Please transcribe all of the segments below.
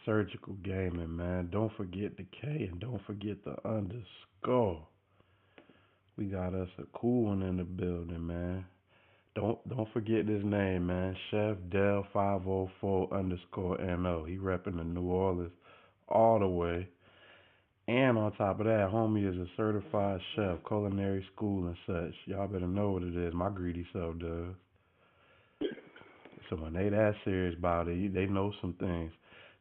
Surgical gaming, man. Don't forget the K and don't forget the underscore. We got us a cool one in the building, man. Don't forget this name, man. Chef Del 504 underscore NO. He repping the New Orleans all the way. And on top of that, homie is a certified chef, culinary school and such. Y'all better know what it is. My greedy self does. So when they that serious about it, they know some things.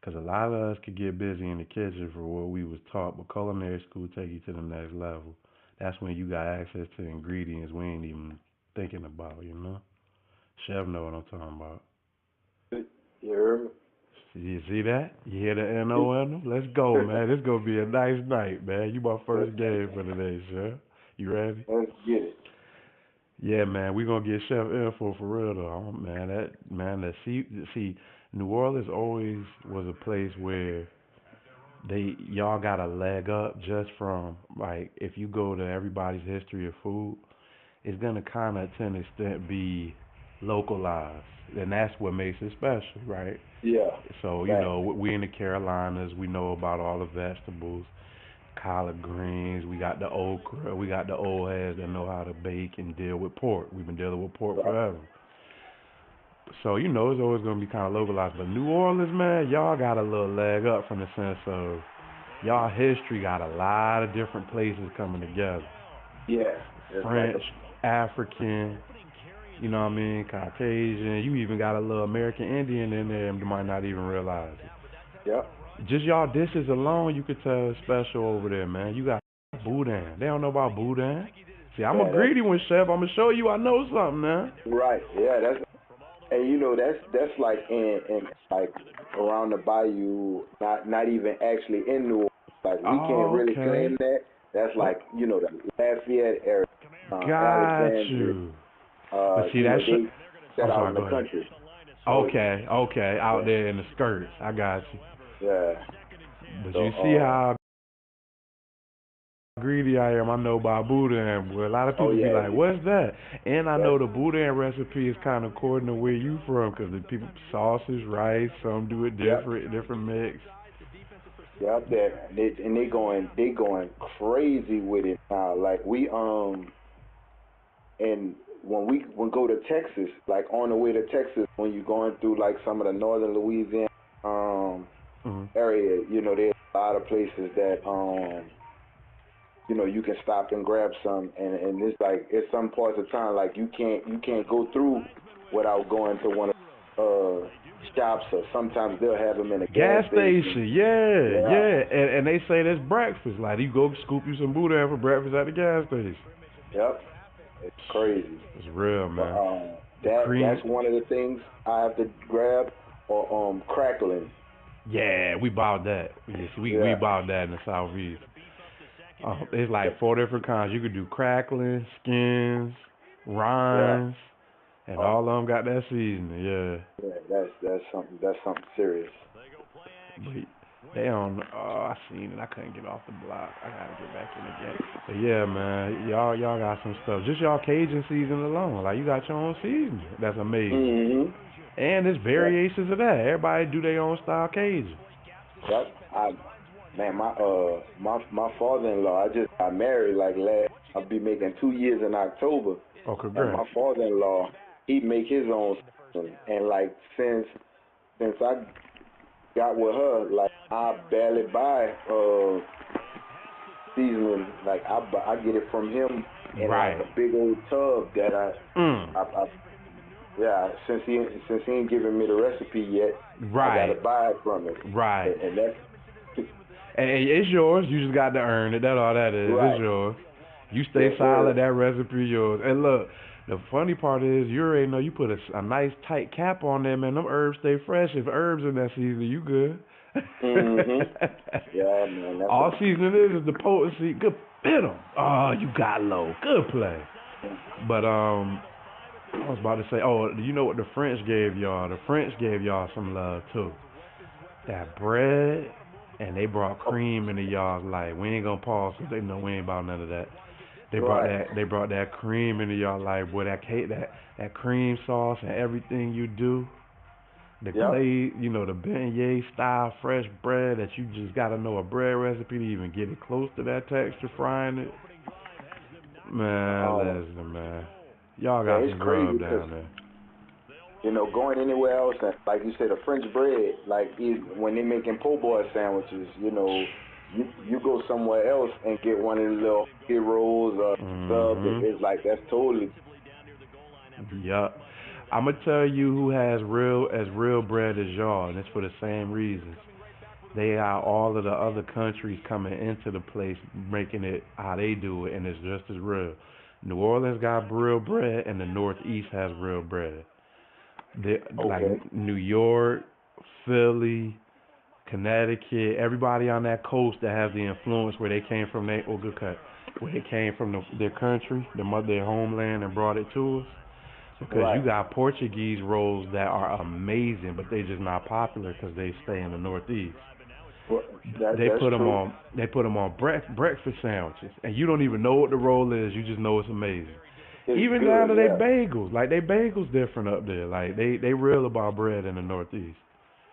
Cause a lot of us could get busy in the kitchen for what we was taught, but culinary school take you to the next level. That's when you got access to ingredients we ain't even thinking about, you know? Chef know what I'm talking about. You heard me? You see that? You hear the NON? Let's go, man. This gonna be a nice night, man. You my let's, first game for today, Chef. You ready? let's get it. Yeah, man. We gonna get Chef info for real though, man. That see, New Orleans always was a place where they y'all got a leg up just from like if you go to everybody's history of food, it's gonna kind of to an extent be localized, and that's what makes it special, right? Yeah, So right. we in the Carolinas, we know about all the vegetables, collard greens, we got the okra, we got the old heads that know how to bake and deal with pork. We've been dealing with pork Right. forever. So it's always gonna be kind of localized. But New Orleans, man, y'all got a little leg up from the sense of y'all history got a lot of different places coming together. Yeah, it's like French, African, you know what I mean, Caucasian. You even got a little American Indian in there, and you might not even realize it. yep. Just y'all dishes alone, you could tell it's special over there, man. You got boudin. They don't know about boudin. See, I'm a Yeah, that's greedy one, chef. I'm gonna show you I know something, man. right. Yeah, that's and that's like in like around the bayou, not even actually in New Orleans. Like we can't Oh, really okay. claim that. That's Oh, like the Lafayette area, got Alexandria. you. But see, They set I'm out sorry. in the Go ahead. country. So Okay, okay, out yeah, there in the skirts. I got you. yeah. But So you see how greedy I am. I know about boudin. Well, a lot of oh people be yeah, like, "What's that?" And I that's know the boudin recipe is kind of according to where you from, because the people sausage, rice, some do it yep. different mix. Yeah, there they going crazy with it now. Like we and when go to Texas, like on the way to Texas, when you're going through like some of the northern Louisiana um Hmm. area, there's a lot of places that you can stop and grab some, and it's like it's some parts of town like you can't go through without going to one of shops, or sometimes they'll have them in a gas Gas station. station, yeah, Yeah, yeah, and they say that's breakfast. Like you go scoop you some boudin for breakfast at the gas station. yep, it's crazy. It's real, But man. The that's cream, one of the things I have to grab, or crackling. yeah, we bought that. Yes, we Yeah, bought that in the southeast. It's like four different kinds. You could do crackling, skins, yeah. rinds, and Oh, all of them got that seasoning. Yeah, yeah. That's something serious. but they don't. Oh, I seen it. I couldn't get off the block. I gotta get back in the game. But yeah, man, y'all got some stuff. Just y'all Cajun season alone. Like you got your own season. That's amazing. Hmm. And there's Yeah. variations of that. Everybody do their own style Cajun. Yep. Man, my father-in-law. I just got married like last. I'll be making 2 years in October, Oh, and my congrats. father-in-law he make his own season. And like since I got with her, like I barely buy seasoning. Like I get it from him in like Right. a big old tub that Mm. I yeah. Since he ain't giving me the recipe yet, I gotta Right. buy it from him, Right. and that's And it's yours. You just got to earn it. That's all that is. It's right. yours. You stay Yes, solid. sir. That recipe yours. And look, the funny part is you already know you put a nice tight cap on there, man. Them herbs stay fresh. If herbs in that season, you good. Mhm. Yeah, man. That's All seasoning is the potency. Good bit 'em. Oh, you got low. Good play. But I was about to say, oh, you know what the French gave y'all? The French gave y'all some love too. That bread, and they brought oh, cream into y'all's life. We ain't gonna pause because they know we ain't about none of that. right. They brought that cream into y'all life, boy. That cake, that cream sauce, and everything you do. The Yep. glaze, the beignet style fresh bread that you just gotta know a bread recipe to even get it close to that texture frying it. Man, Um, listen, man. Y'all yeah, got it's some crazy grub because down there. going anywhere else, and like you said, a French bread, like when they making po' boy sandwiches, you go somewhere else and get one of the little rolls or sub. Mm-hmm. It's like that's totally Yup. I'm gonna tell you who has real bread as y'all, and it's for the same reasons. They are all of the other countries coming into the place, making it how they do it, and it's just as real. New Orleans got real bread, and the Northeast has real bread. Like okay. New York, Philly, Connecticut, everybody on that coast that have the influence where they came from, good cut, where they came from their country, their homeland, and brought it to us. Because you Right. got Portuguese rolls that are amazing, but they just not popular because they stay in the Northeast. Well, They that's put them true. on. They put them on breakfast sandwiches, and you don't even know what the roll is. You just know it's amazing. It's Even down good. to their Yeah. bagels. Like they bagels different up there. Like they real about bread in the Northeast.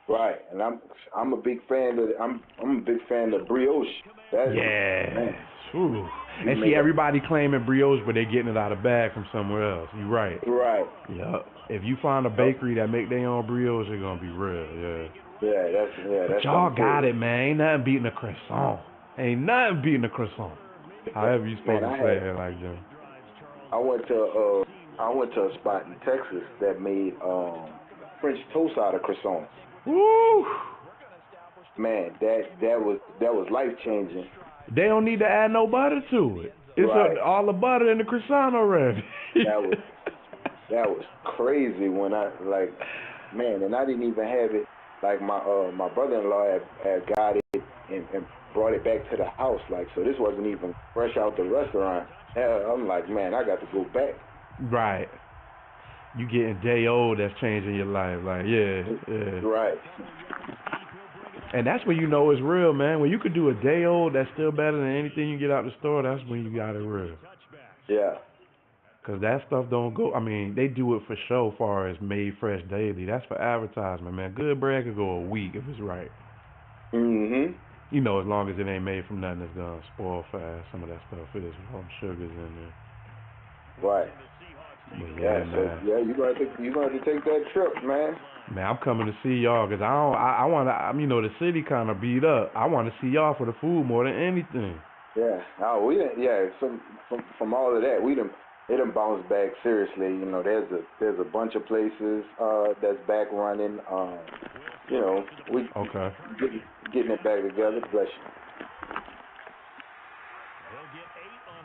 Right. And I'm a big fan of I'm a big fan of brioche. That Yeah. man, Ooh. you And see, make a everybody claiming brioche, but they getting it out of bag from somewhere else. You right. right. Yup. If you find a Yep. bakery that make their own brioche, it's gonna be real. Yeah. Yeah, But that's y'all something got serious. it, man. Ain't nothing beating a croissant. Ain't nothing beating a croissant. However you Man, supposed to say it like that. I went to a spot in Texas that made French toast out of croissants. Woo! Man, that was life changing. They don't need to add no butter to it. It's Right. all the butter in the croissant already. That was that was crazy when I like man, and I didn't even have it. Like my brother-in-law had got it and brought it back to the house. Like so, this wasn't even fresh out the restaurant. I'm like, man, I got to go back. Right. You getting day old that's changing your life. Like, yeah, yeah. Right. And that's when you know it's real, man. When you could do a day old that's still better than anything you get out the store, that's when you got it real. Yeah. Cause that stuff don't go. I mean, they do it for show, far as made fresh daily. That's for advertisement, man. Good bread could go a week if it's right. Mhm. As long as it ain't made from nothing that's gonna spoil fast. Some of that stuff is from sugars in there. Right. But Yeah. yeah, So man. yeah, you gonna have to take that trip, man. Man, I'm coming to see y'all because I don't. I want to. The city kind of beat up. I want to see y'all for the food more than anything. Yeah. Oh, we didn't. Yeah. From all of that, we didn't. It done bounced back seriously. There's a bunch of places that's back running. We Okay. getting it back together. Bless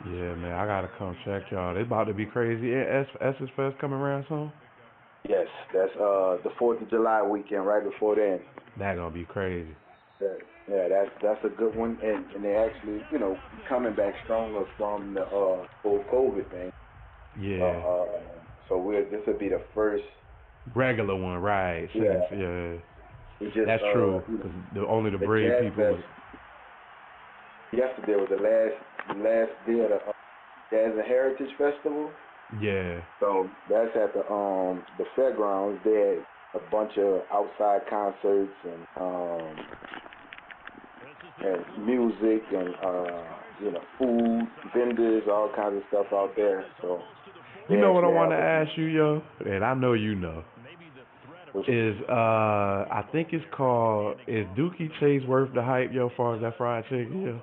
Yeah, man. I gotta come check y'all. It's about to be crazy. Yeah, Essence Fest coming around soon. you. Yes, that's the 4th of July weekend right before then. That gonna be crazy. Yeah, yeah, that's a good one, and they actually coming back stronger from the whole COVID thing. Yeah. So this will be the first. Regular one, right? Since Yeah, yeah, we just that's true. Cause only the the brave Jazz people was. Fest yesterday was the last day of the Jazz and Heritage Festival. Yeah. So that's at the fairgrounds. They had a bunch of outside concerts and music and food vendors, all kinds of stuff out there. So You they know what I actually want to have ask you, yo? And I know you know. which Is I think it's called, is Dookie Chase worth the hype, yo, far as that fried chicken, yo?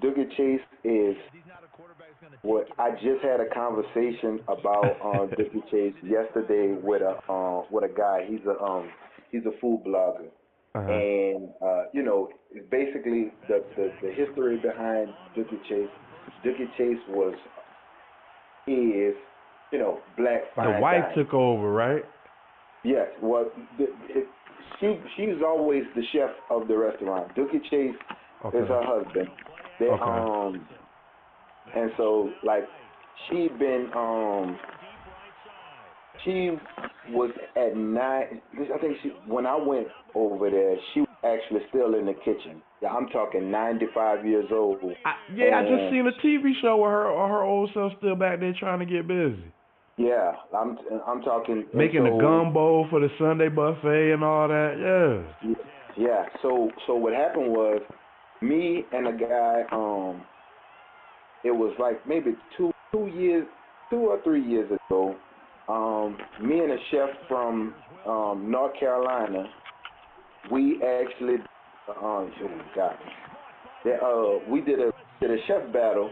Duggar Chase is what I just had a conversation about on Duggar Chase yesterday with a guy. He's a food blogger, Uh-huh. and it's basically the history behind Dookie Chase. Dookie Chase is black The fine wife dining. took over, right? Yes, well, she's always the chef of the restaurant. Dookie Chase is Okay. her husband. They Okay. and so like she'd been she was at nine. I think when I went over there, she was actually still in the kitchen. Yeah, I'm talking 95 years old, I just and seen a TV show where her old self still back there trying to get busy. Yeah, I'm talking, and Making the so gumbo for the Sunday buffet and all that. yeah, so what happened was me and a guy. It was like maybe 2 years, 2 or 3 years ago. Me and a chef from North Carolina, we actually, oh God, we did a chef battle.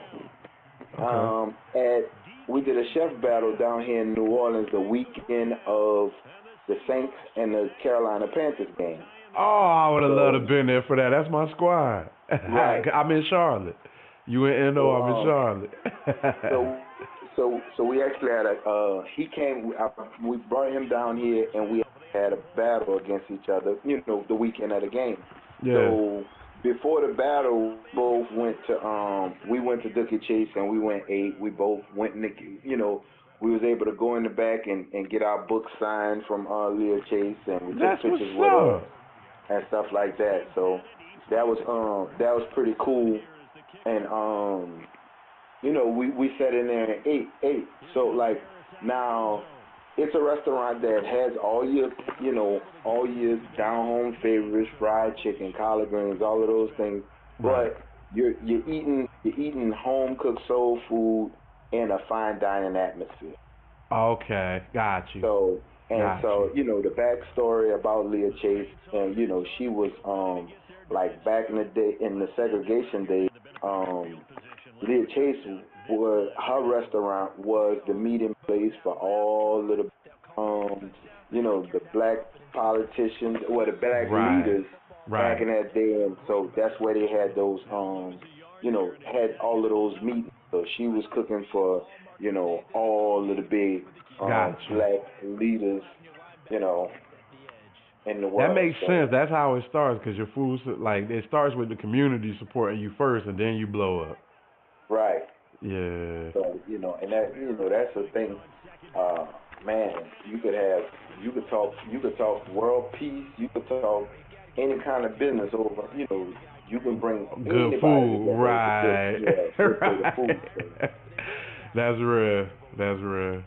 Okay. At We did a chef battle down here in New Orleans the weekend of the Saints and the Carolina Panthers game. Oh, I would have loved to So have been there for that. That's my squad. right. I'm in Charlotte. You in NO, So I'm in Charlotte. so we actually had a we brought him down here and we had a battle against each other. The weekend of the game. Yeah. So before the battle, we went to Dookie Chase and we went ate. We both went in the we was able to go in the back and get our book signed from Leah Chase, and we took That's what's pictures with her up. and stuff like that. So that was pretty cool. And we sat in there and ate. So like now, it's a restaurant that has all your down home favorites, fried chicken, collard greens, all of those things. Right. But you're eating home cooked soul food in a fine dining atmosphere. Okay. Got you. So and Got you. so the backstory about Leah Chase, and she was like back in the day in the segregation days. Leah Chase was her restaurant was the meeting place for all of the the black politicians or the black Right. leaders back Right. in that day, and so that's where they had those had all of those meetings. So she was cooking for all of the big Got you. black leaders you know in the That world. makes So sense. That's how it starts because your food, like, it starts with the community supporting you first and then you blow up. right. Yeah. So and that's the thing. Uh, Man, you could talk world peace. You could talk any kind of business over. You can bring Good anybody food. together over Right. just for the Right. food. So, That's real. That's real.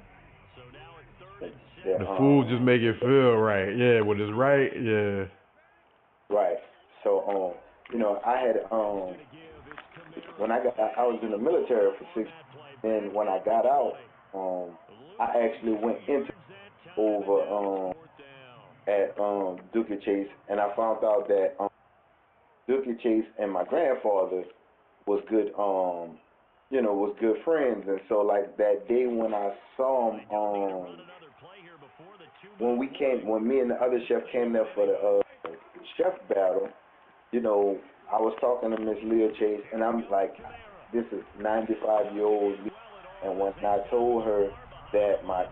yeah, The food just make it feel right. Yeah, when it's right, yeah. right. So I had when I was in the military for 6 years, and when I got out, I actually went into over at Dookie Chase, and I found out that Dookie Chase and my grandfather was good was good friends, and so like that day when I saw him when me and the other chef came there for the chef battle, I was talking to Miss Leah Chase, and I'm like, this is 95-year-old Leah, and when I told her that my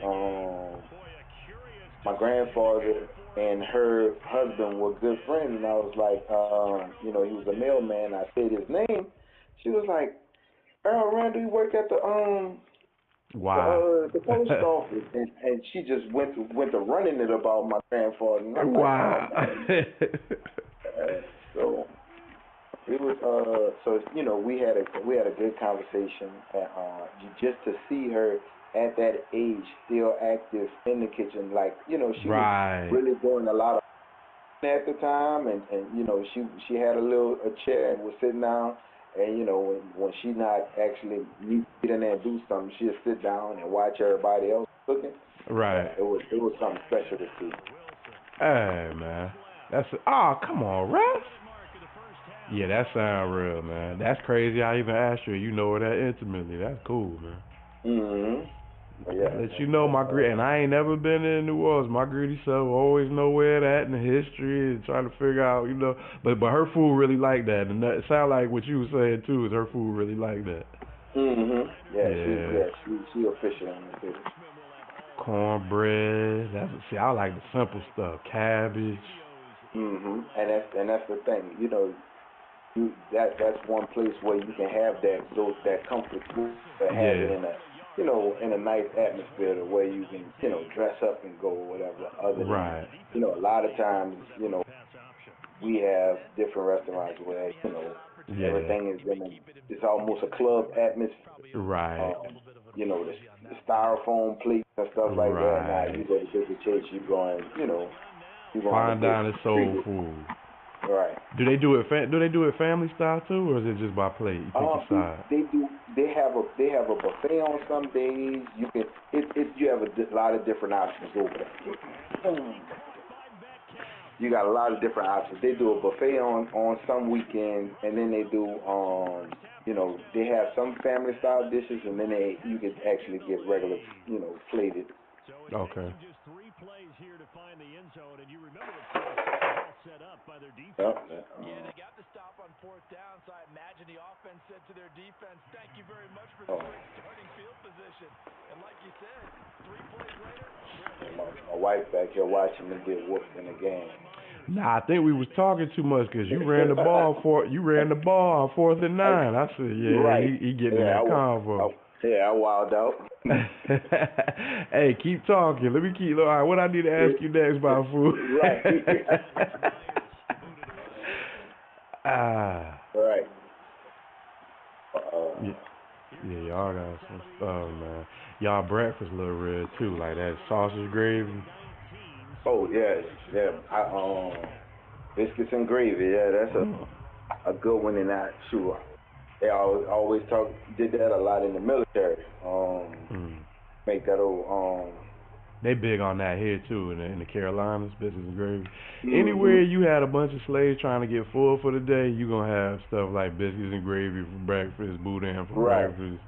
grandfather and her husband were good friends, and I was like, he was a mailman. I said his name. She was like, Earl Randall, you work at Wow. the post office, and she just went to running it about my grandfather, and I'm like, oh Wow. man. So it was we had a good conversation, and just to see her at that age still active in the kitchen, like she was Right. really doing a lot of at the time, and she had a chair and was sitting down, and when she not actually need to get in there and do something, she'd sit down and watch everybody else cooking. Right. And it was something special to see. Hey, man. Oh, come on, Ref. Yeah, that sound real, man. That's crazy. I even asked you. You know her that intimately. That's cool, man. Mhm. Yeah. Let you know my gritty, and I ain't never been in New Orleans. My gritty self always know where that in the history and trying to figure out, But her food really like that, and that it sound like what you was saying too is her food really like that. Mhm. Yeah, She official in the city. cornbread. See, I like the simple stuff. Cabbage. Mhm. And that's the thing. That's one place where you can have that comfort food, but have it Yeah, in a nice atmosphere to where you can dress up and go or whatever. Other than right. a lot of times we have different restaurants where Yeah, everything is it's almost a club atmosphere. right. The styrofoam plate and stuff like that. Now you Right. go to Bishop Church, you going, you going to Fine get dining soul treated. food. Right. Do they do it? Do they do it family style too, or is it just by plate? You pick your They side. they do they have a buffet on some days. You can you have a lot of different options over there. You got a lot of different options. They do a buffet on some weekends, and then they do they have some family style dishes, and then you can actually get regular plated. Okay. Yep. Yeah, they got the stop on fourth down, so I imagine the offense said to their defense, thank you very much for the great starting field position. And like you said, 3 plays later, My wife back here watching me get whooped in the game. Nah, I think we was talking too much because you ran the ball on 4th and 9. I said, yeah, Right. he getting in Yeah, that convo. I wilded out. Hey, keep talking. Let me keep. All right, what I need to ask you next about food? Right. Ah, Right. yeah, yeah, y'all got some stuff, man. Y'all breakfast a little red too, like that sausage gravy. Oh yeah, yeah. Biscuits and gravy. Yeah, that's Mm. a good one. And that sure. They always did that a lot in the military. Mm. Make that old They big on that here too in the Carolinas, biscuits and gravy. hmm Anywhere you had a bunch of slaves trying to get full for the day, you gonna have stuff like biscuits and gravy for breakfast, boudin for right. breakfast.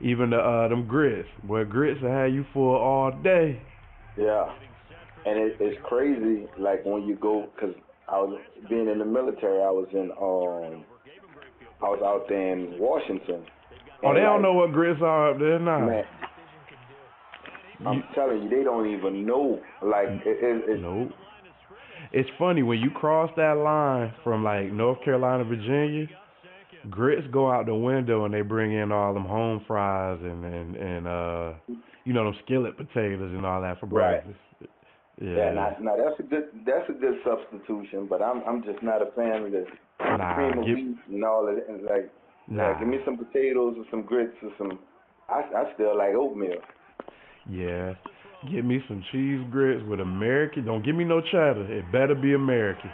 Even them grits, boy, grits will have you full all day. Yeah. And it's crazy, like when you go, cause I was being in the military. I was out there in Washington, Oh, they and don't like know what grits are up there now. man, You, I'm telling you, they don't even know. Like it nope. It's funny when you cross that line from like North Carolina, Virginia. Grits go out the window and they bring in all them home fries and them skillet potatoes and all that for right. breakfast. Yeah, Yeah. now that's a good substitution, but I'm just not a fan of the Nah, cream of wheat and all of that. And like, yeah, give nah. me some potatoes or some grits or some. I still like oatmeal. Yeah. Get me some cheese grits with American. Don't give me no cheddar. It better be American.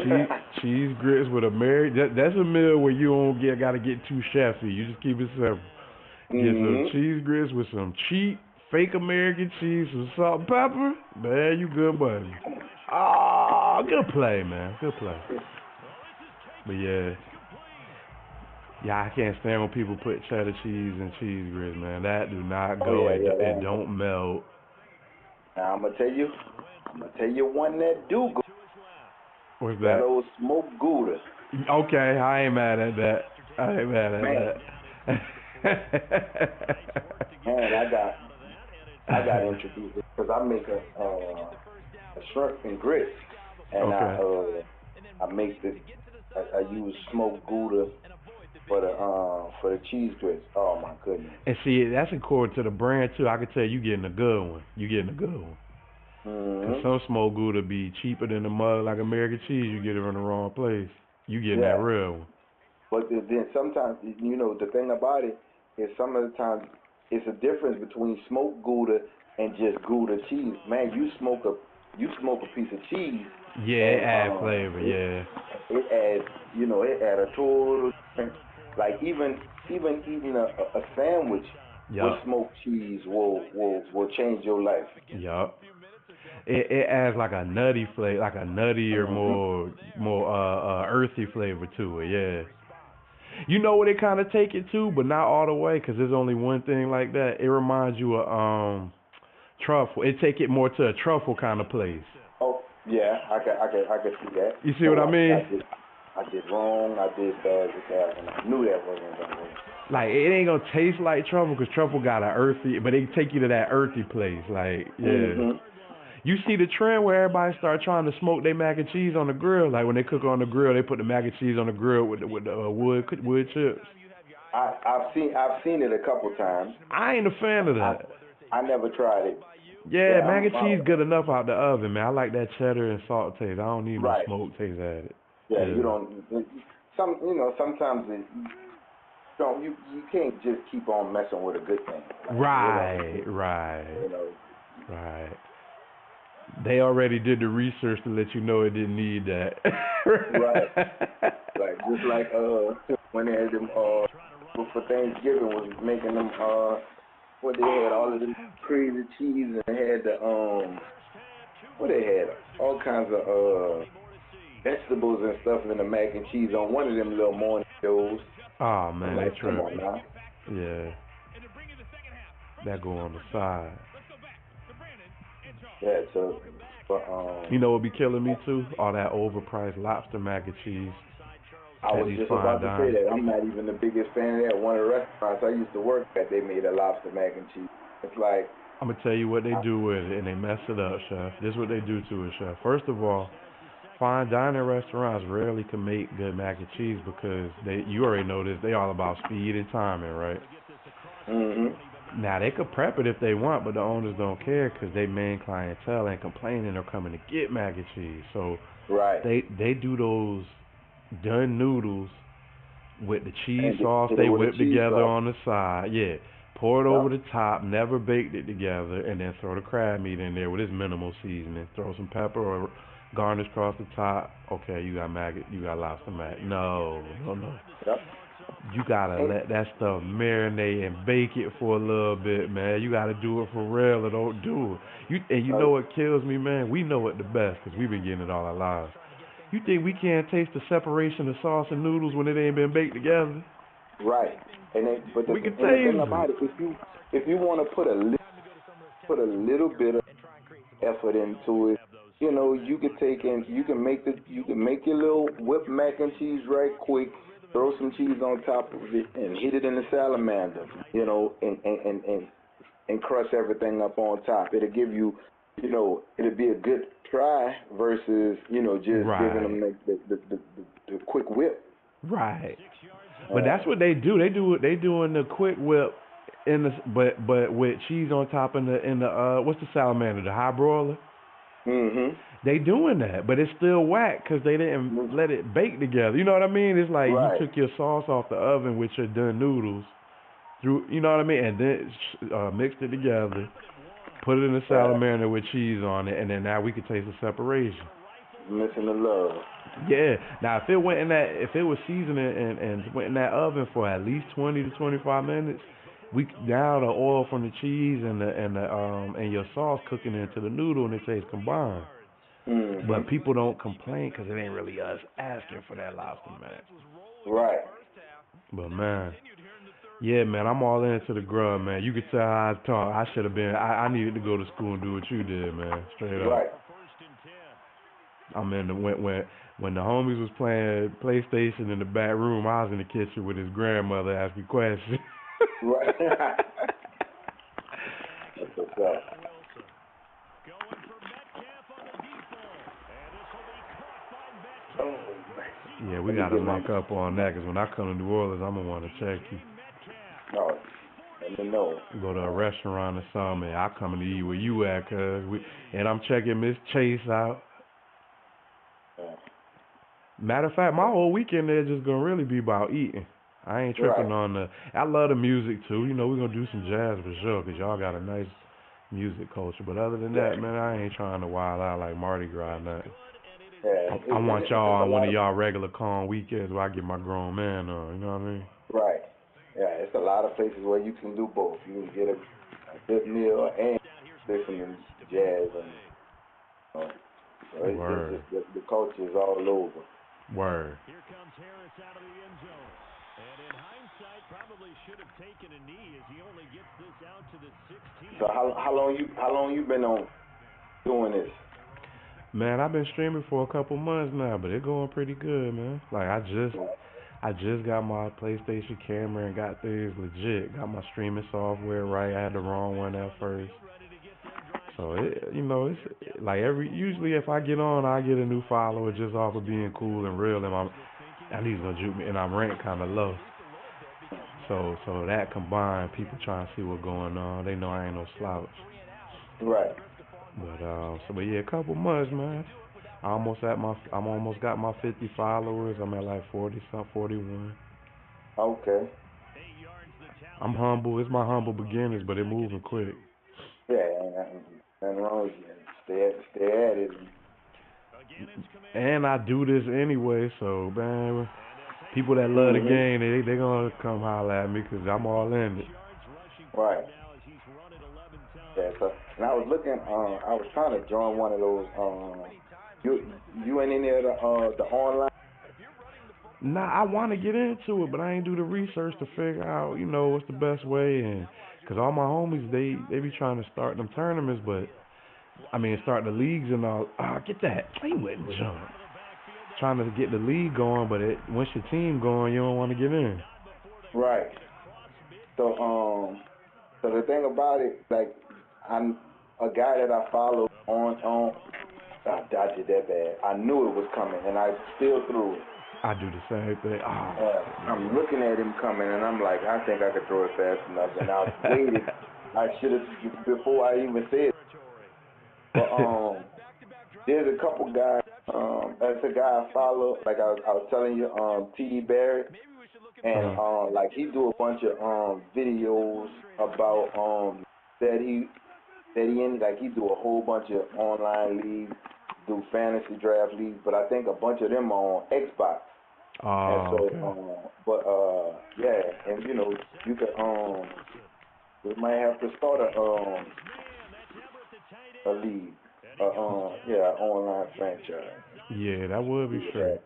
Cheese cheese grits with American. That's a meal where you don't gotta get too chefy. You just keep it simple. Get some hmm cheese grits with some cheap fake American cheese, some salt and pepper. Man, you good buddy. Ah, good play, man. Good play. But yeah. Yeah, I can't stand when people put cheddar cheese and cheese grits, man. That do not Oh go. yeah, It yeah. it That ain't. don't melt. Now I'm gonna tell you one that do go. What's That that? old smoked Gouda. Okay, I ain't mad at that. I ain't mad Man, at man, I got that. introduced because I make a shrimp and grits, and Okay. I make this. I use smoked Gouda for the cheese grits. Oh my goodness. And see, that's according to the brand too. I can tell you getting a good one. You getting a good one. Cause hmm some smoked Gouda be cheaper than the mug like American cheese. You get it in the wrong place. You getting that Yeah, real one. but then sometimes the thing about it is some of the times it's a difference between smoked Gouda and just Gouda cheese. Man, you smoke a piece of cheese Yeah, it and add flavor. it Yeah. it adds it add a total different, like even eating a sandwich with Yup. smoked cheese will change your life. Yup. It adds like a nutty flavor, like a nuttier, hmm more earthy flavor to it. Yeah. You know what it kind of take it to, but not all the way, cause there's only one thing like that. It reminds you of truffle. It take it more to a truffle kind of place. Oh yeah, I can see that. You see what I Oh, mean? I did wrong. I did bad with that, and I knew that wasn't gonna work. Like it ain't gonna taste like truffle, cause truffle got a earthy, but it take you to that earthy place. Like yeah. hmm You see the trend where everybody start trying to smoke their mac and cheese on the grill. Like when they cook on the grill, they put the mac and cheese on the grill with the wood chips. I've seen it a couple times. I ain't a fan of I that. I never tried it. Yeah, Yeah, mac and cheese good enough out the oven, man. I like that cheddar and salt taste. I don't need no right. smoke taste at it. Yeah, you Yeah. don't. Sometimes you can't just keep on messing with a good thing. Like, Right. You know, Right. They already did the research to let you know it didn't need that. right. Like just like when they had them for Thanksgiving was making them what they had all of this crazy cheese and they had the what they had all kinds of vegetables and stuff in the mac and cheese on one of them little morning shows. Oh I'm man, they like, come on tripping. now. Yeah, that go on the side. Yeah, so but You know what be killing me too? All that overpriced lobster mac and cheese I at was these just fine about to say diners. that. I'm not even the biggest fan of that. One of the restaurants I used to work at, they made a lobster mac and cheese. It's like, I'm gonna tell you what they do with it, and they mess it up, chef. This is what they do to it, chef. First of all, fine dining restaurants rarely can make good mac and cheese because you already know this, they all about speed and timing, right? mm-hmm, Now they could prep it if they want, but the owners don't care because they main clientele ain't complaining or coming to get mac and cheese. So right. they do those done noodles with the cheese And they sauce hit it they with a whip cheese together sauce. on the side. Yeah, pour it over Yep. the top, never baked it together, and then throw the crab meat in there with its minimal seasoning. Throw some pepper or garnish across the top. Okay, you got lobster mac. No, no, no. Yep. You gotta And let that stuff marinate and bake it for a little bit, man. You gotta do it for real or don't do it. You uh, know what kills me, man? We know it the best because we've been getting it all our lives. You think we can't taste the separation of sauce and noodles when it ain't been baked together? right. And then, but We can the thing taste it. about it, if you want to put a little bit of effort into it, you know, you could take and you can make your little whipped mac and cheese right quick. Throw some cheese on top of it and hit it in the salamander, you know, and crush everything up on top. It'll give you, you know, it'll be a good try versus, you know, just giving them Right, the quick whip. right. But Uh, that's what they do. They doing the quick whip in the but with cheese on top in the what's the salamander, the high broiler. mhm. They doing that, but it's still whack because they didn't let it bake together. You know what I mean? It's like you Right. took your sauce off the oven with your done noodles through. You know what I mean? And then mixed it together, put it in the Right. salamander with cheese on it, and then now we can taste the separation. Missing the love. Yeah. Now if it was seasoned and went in that oven for at least 20 to 25 minutes, now the oil from the cheese and your sauce cooking into the noodle and it tastes combined. Mhm. But people don't complain because it ain't really us asking for that lobster, man. Right. But man, yeah, man, I'm all into the grub, man. You could tell how I talk. I should have been. I needed to go to school and do what you did, man. Straight up. Right. I'm in the when the homies was playing PlayStation in the back room. I was in the kitchen with his grandmother asking questions. Right. That's what's up. Oh man. Yeah, we Let me gotta get my link up on that because when I come to New Orleans, I'm gonna want to check you. no. Let me know. Go to a restaurant or something. And I come to eat where you at, and I'm checking Miss Chase out. Uh, Matter of fact, my whole weekend there just gonna really be about eating. I ain't right. tripping on the. I love the music too. You know, we're gonna do some jazz for sure, cause y'all got a nice music culture. But other than Yeah. that, man, I ain't trying to wild out like Mardi Gras or nothing. Yeah. I want y'all It's a on one lot of of y'all regular calm weekends where I get my grown man on. You know what I mean? right. Yeah. It's a lot of places where you can do both. You can get a good meal and listen to jazz and so it's Word, just the culture is all over. word. So how long you been on doing this? Man, I've been streaming for a couple months now, but it going pretty good, man. Like I just got my PlayStation camera and got things legit. Got my streaming software right. I had the wrong one at first. So it's like usually if I get on, I get a new follower just off of being cool and real, and he's gonna juke me, and I'm ranked kind of low. So that combined, people trying to see what's going on. They know I ain't no slouch. Right. But yeah, a couple months, man. I'm almost got my 50 followers. I'm at like 40 some 41. Okay. I'm humble. It's my humble beginnings, but it moving quick. Yeah, ain't nothing wrong with you. Stay at it. And I do this anyway, so man, people that love the Mm-hmm. game, they gonna come holler at me because I'm all in it. Right. Yeah. So, and I was looking. I was trying to join one of those. You in any of the online? Nah, I want to get into it, but I ain't do the research to figure out, what's the best way. And because all my homies, they be trying to start them tournaments, but I mean, start the leagues and all. Get that. He wouldn't jump. Trying to get the league going, but once your team going, you don't want to get in. Right. So so the thing about it, like I'm a guy that I follow on. I did that bad. I knew it was coming, and I still threw it. I do the same thing. I'm looking at him coming, and I'm like, I think I could throw it fast enough. And I waited. I should have before I even said it. But there's a couple guys. That's a guy I follow. Like I was telling you, TD Barrett, and uh, like he do a bunch of videos about that he in, like he do a whole bunch of online leagues, do fantasy draft leagues, but I think a bunch of them are on Xbox. And so, okay. yeah, and you could we might have to start a league, yeah, online franchise. Yeah, that would See be what straight. happens.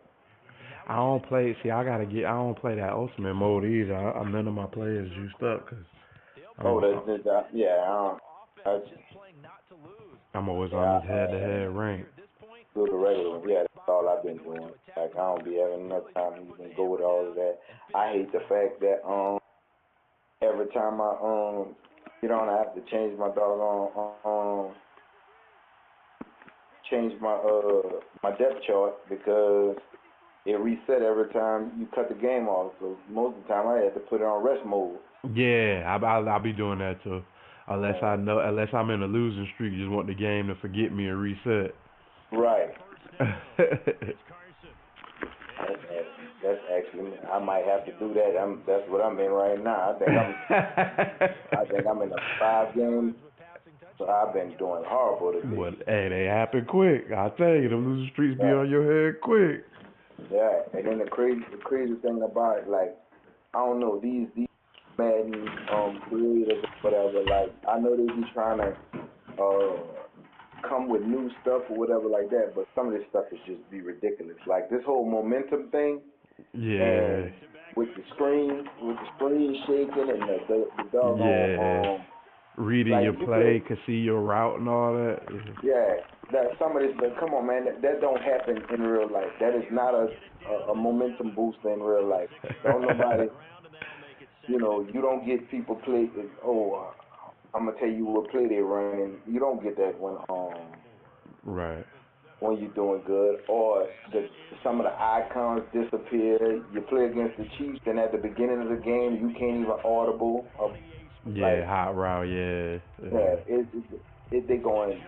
I don't play. See, I don't play that ultimate mode either. None of my players juiced up because Oh, I'm, yeah, I, I'm always on yeah, these head-to-head rank. do the regular one. Yeah, that's all I've been doing. Like I don't be having enough time to even go with all of that. I hate the fact that every time I get on, I have to change my doggone change my depth chart because it reset every time you cut the game off. So most of the time I had to put it on rest mode. Yeah, I'll be doing that too. Uh, Unless I'm in a losing streak, just want the game to forget me and reset. right. That's, that's actually I might have to do that. That's what I'm in right now. I think I'm in a 5 game. So I've been doing horrible today. But hey, they happen quick. I tell you, them losing streaks be Yeah. on your head quick. Yeah. And then the crazy thing about it, like I don't know these Madden creators or whatever. Like I know they be trying to come with new stuff or whatever like that, but some of this stuff is just be ridiculous. Like this whole momentum thing, Yeah, and with the screen shaking and the doggone yeah. Reading like your you could play, can see your route and all that. yeah that some of this, but come on man, that don't happen in real life. That is not a momentum booster in real life. Don't nobody you don't get people play. I'm gonna tell you what play they running. You don't get that Right. when you're doing good, or some of the icons disappear. You play against the Chiefs, and at the beginning of the game, you can't even audible. Yeah, Like, hot route. Yeah, yeah, yeah, they going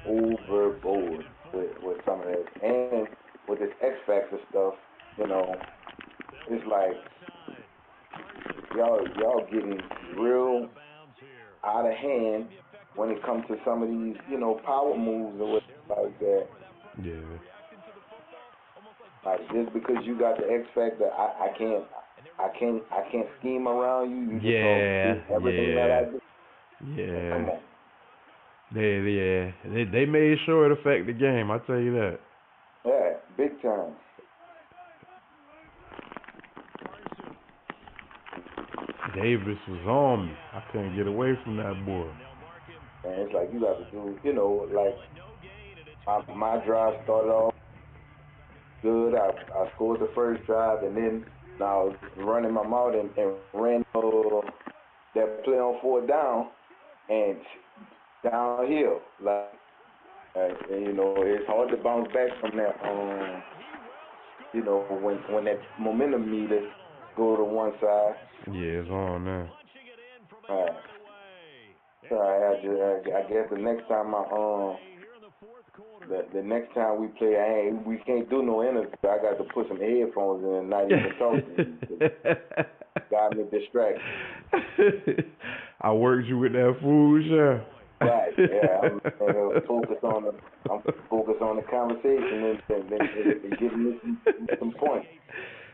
overboard with some of this, and with this X Factor stuff, you know, it's like y'all getting real out of hand when it comes to some of these, power moves or whatever like that. yeah, Like just because you got the X factor, I can't scheme around you. You just gonna yeah, do everything that yeah, I do. Like, yeah. come on. They made sure it affect the game. I tell you that. Yeah, big time. Davis was on me. I couldn't get away from that boy. And it's like you got to do, like my drive started off good. I scored the first drive, and then I was running my mouth and ran that play on fourth down and downhill. Like, and, it's hard to bounce back from that. When that momentum meter go to one side. Yeah, it's on now. So I guess the next time the next time we play, we can't do no interview. I got to put some headphones in and not even talk to you. Got me distracted. I worked you with that food, sure. Right. Yeah. I'm focused on the conversation and giving you some points.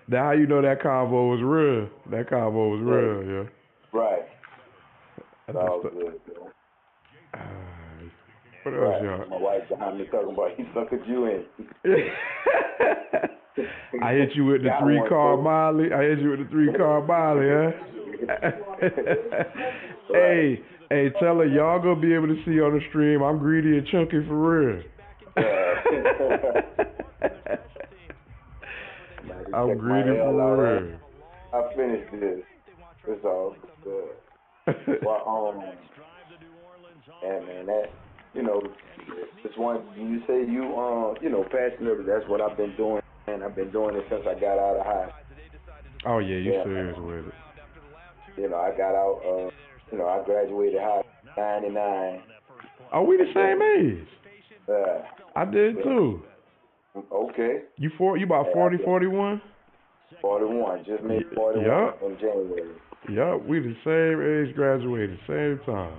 Now how you know that combo was real? That combo was real, yeah. Right. I It's just all good, bro. what else, Right. y'all? My wife behind me talking about he suckered you in. I hit you with the Got 3-car one, Molly. I hit you with the 3-car Molly, huh? Right. Hey, tell her y'all gonna be able to see on the stream. I'm greedy and chunky for real. Yeah. I'm Check my greedy L for out. real. I finished this. It's all good. Well, and man, that it's one. You say you passionate. That's what I've been doing, and I've been doing it since I got out of high. Oh yeah, you Yeah. serious with it? I got out. I graduated high '99. Oh, we the same age. I did Yeah. too. Okay. You about And 40, I've been 41? 41. Just made 41 Yup. in January. Yup, we the same age, graduated same time.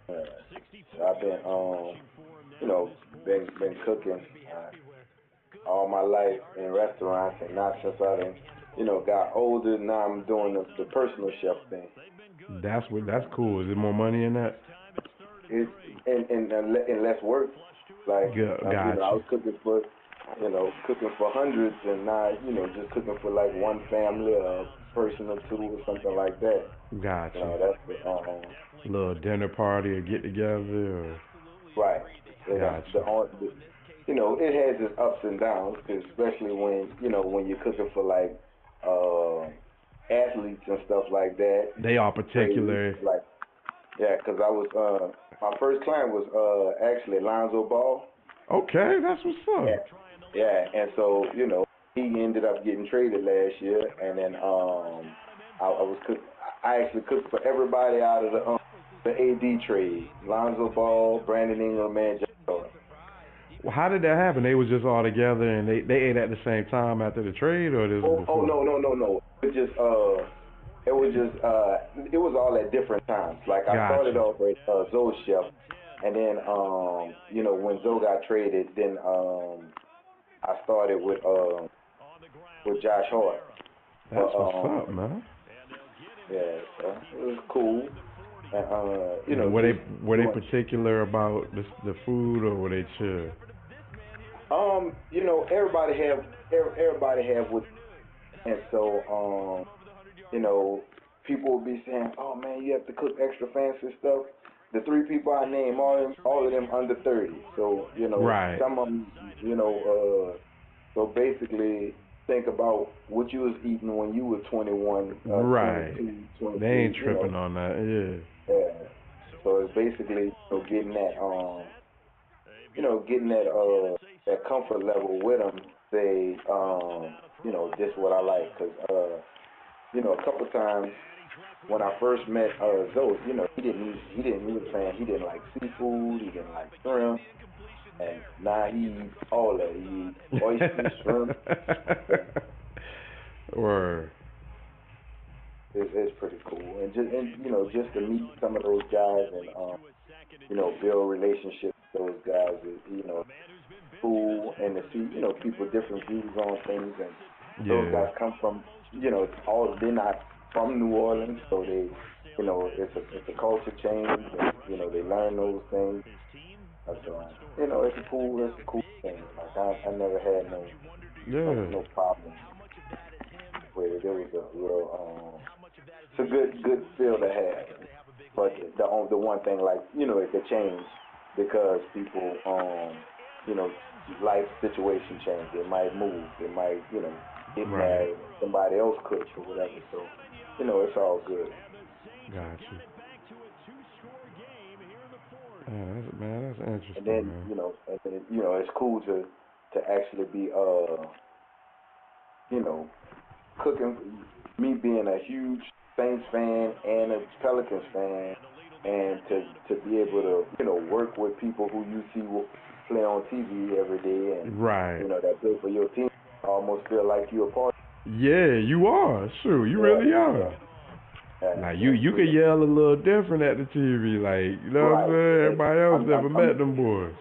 I've been been cooking all my life in restaurants, and not since I got older. Now I'm doing the personal chef thing. That's cool. Is there more money in that? It's and less work. Like Got I you. was cooking for hundreds, and now just cooking for like one family, a person or two, or something like that. Got you. That's Little dinner party or get together or right. got you. It has its ups and downs, especially when you're cooking for like athletes and stuff like that. They are particular. Like, yeah, because I was my first client was actually Lonzo Ball. Okay, that's what's up. Yeah, and so he ended up getting traded last year, and then I actually cooked for everybody out of the AD trade: Lonzo Ball, Brandon Ingram, and James Harden. Well, how did that happen? They was just all together and they ate at the same time after the trade, or this was Oh before? no. It was all at different times. Like I Got started you. off with Zoe's chef, and then when Zoe got traded, then I started with Josh Hart. That's what's up, man. Yeah, so it was cool. And Were they particular about the food, or were they chill? everybody have what, and so people will be saying, "Oh man, you have to cook extra fancy stuff." The three people I named, all of them under 30. So Right. some of them, so basically think about what you was eating when you were 21, Right. 22, 23. They ain't tripping on that. Yeah. Yeah. So it's basically getting that that comfort level with them. Say this is what I like, because a couple times when I first met Zoe, he was saying he didn't like seafood, he didn't like shrimp, and now he eats all that. He eats oysters, shrimp. Yeah, Word. it's pretty cool, and just to meet some of those guys and build relationships with those guys is cool, and to see people different views on things, and those Yeah. guys come from they're not from New Orleans, so they it's a culture change, and they learn those things. So it's a cool thing. Like I never had Yeah. no problem with it. It was a real it's a good feel to have. But the one thing, like it could change because people you know life situation change. They might move. They might get Right. married. Somebody else cooks or whatever. So it's all good. Got you. Man, that's And interesting, then man. it's cool to actually be cooking. Me being a huge Saints fan and a Pelicans fan, and to be able to work with people who you see play on TV every day and Right. that play for your team. I almost feel like you're a part. Yeah, you are. Sure, you Yeah, really yeah, are. Like you yeah. can yell a little different at the TV, like you know what I'm Right. saying. And Everybody else I'm, never I'm, I'm met them boys.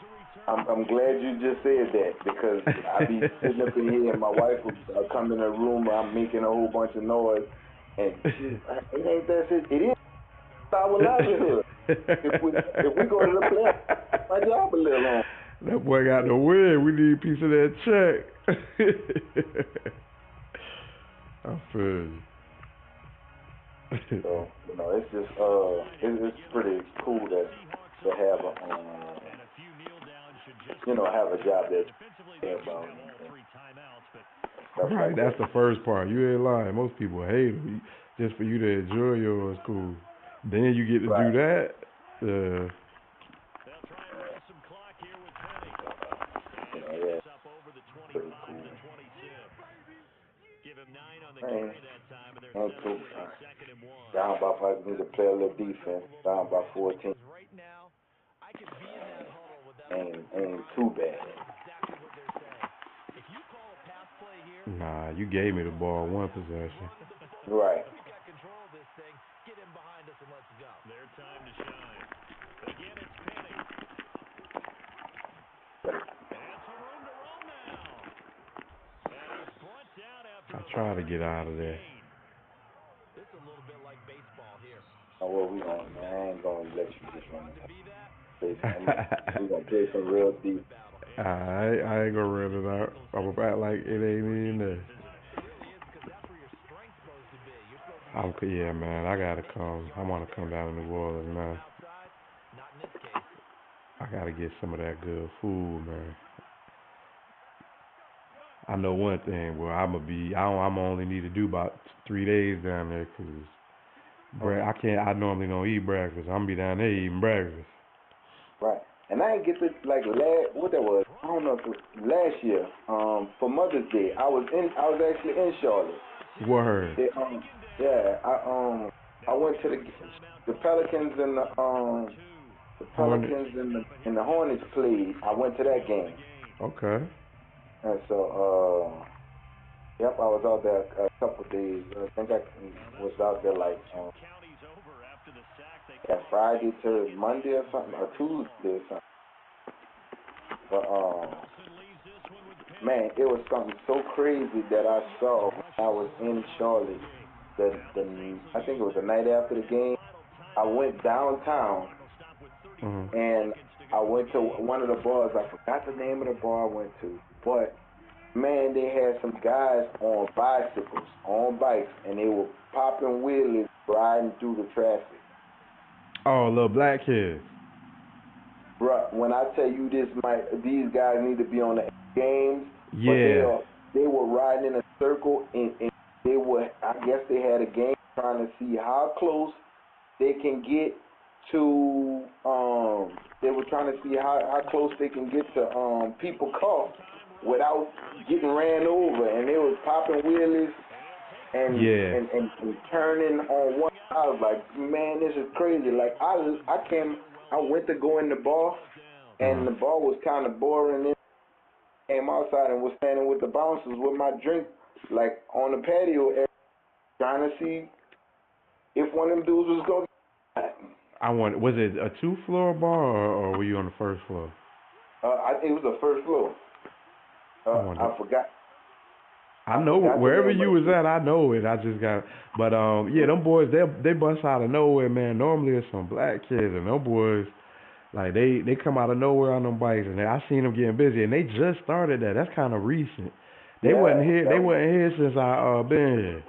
I'm glad you just said that because I be sitting up in here and my wife will come in the room. I'm making a whole bunch of noise, and she's, it ain't that it is our livelihood. If we go to the playoffs, my job a little on. That boy got the win. We need a piece of that check. I feel you. So it's just it's pretty cool to have a have a job that you care about and stuff Right, like that's that. the first part. You ain't lying. Most people hate it. Just for you to enjoy yours, cool. Then you get to do Right. that. Yeah, pretty cool. Man, ain't too down by 5. Need to play a little defense. Down by 14. Ain't too bad. Nah, you gave me the ball one possession. Right. I try to get out of there. Now what we going? Man, I ain't gonna let you just run it. We gonna play some real deep. I ain't gonna run it out. I'm gonna act like it ain't even there. Yeah, man, I gotta come. I wanna come down to New Orleans now. I gotta get some of that good food, man. I know one thing. Well, I'm only need to do about 3 days down there, cause I can't. I normally don't eat breakfast. I'm gonna be down there eating breakfast. Right. And I ain't get to what that was. I don't know if it was last year. For Mother's Day, I was actually in Charlotte. Word. I went to the Pelicans and Hornet. the Hornets played. I went to that game. Okay. And so yep, I was out there a couple of days. I think I was out there like Friday to Monday or something, or Tuesday or something. But man, it was something so crazy that I saw when I was in Charlotte. I think it was the night after the game. I went downtown and I went to one of the bars. I forgot the name of the bar I went to, but man, they had some guys on bicycles, on bikes, and they were popping wheelies, riding through the traffic. Oh, little black kids. Bruh, when I tell you these guys need to be on the games, but Yeah. they were riding in a circle, and I guess they had a game trying to see how close they can get to, they were trying to see how close they can get to people caught without getting ran over, and they was popping wheelies and turning on one. I was like, man, this is crazy. Like I went to go in the bar, and the bar was kind of boring. And came outside and was standing with the bouncers with my drink, like on the patio area, trying to see if one of them dudes was going. Was it a 2-floor bar or were you on the first floor? I think it was the first floor. I forgot. I know wherever you was at, I know it. I just got, but yeah, them boys they bust out of nowhere, man. Normally it's some black kids, and them boys like they come out of nowhere on them bikes, and I seen them getting busy, and they just started that. That's kind of recent. They wasn't here. They wasn't here since I been here.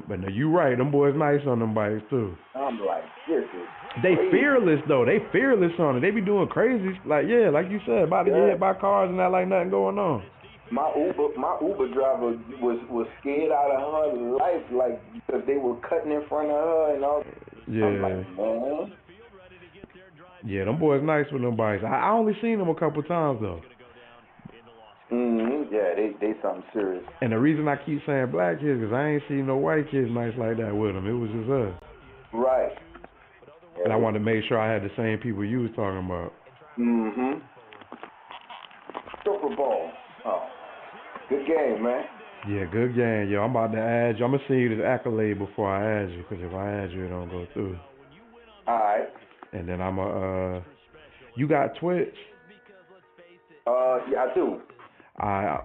But no, you right. Them boys nice on them bikes too. I'm like, this is They crazy. fearless though. They fearless on it. They be doing crazy, like like you said, about to get hit by cars and that, like nothing going on. My Uber driver was scared out of her life, like because they were cutting in front of her and all. Yeah. I'm like, man. Yeah, them boys nice with them bikes. I only seen them a couple times though. Yeah, they something serious. And the reason I keep saying black kids, because I ain't seen no white kids nice like that with them. It was just us. Right. And I wanted to make sure I had the same people you was talking about. Super Bowl. Oh, good game, man. Yeah, good game, yo. I'm about to add you. I'm gonna send you this accolade before I add you, cause if I add you, it don't go through. All right. And then you got Twitch? Yeah, I do.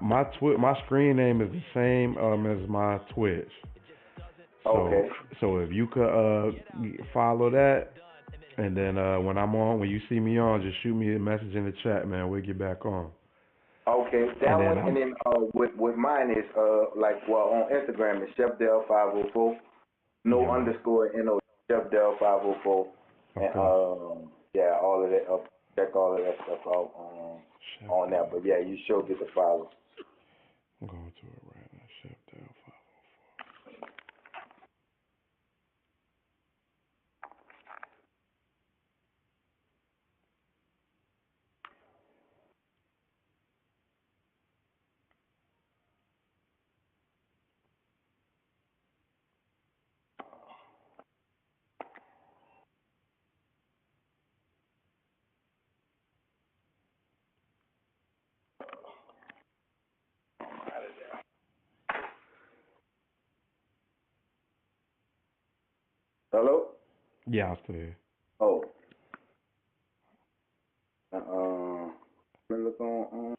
My screen name is the same as my Twitch. So Okay. so if you could follow that, and then when you see me on, just shoot me a message in the chat, man. We'll get back on. Okay, that And then one, and then with mine is on Instagram it's Chef Del 504, no yeah, underscore no Chef Del 504, and okay. yeah, all of that check all of that stuff out Chef on that. Del. But yeah, you sure get the follow. I'm going to it right now. Chef Del 5. Hello. Yeah, I still here. Oh. Let me look on.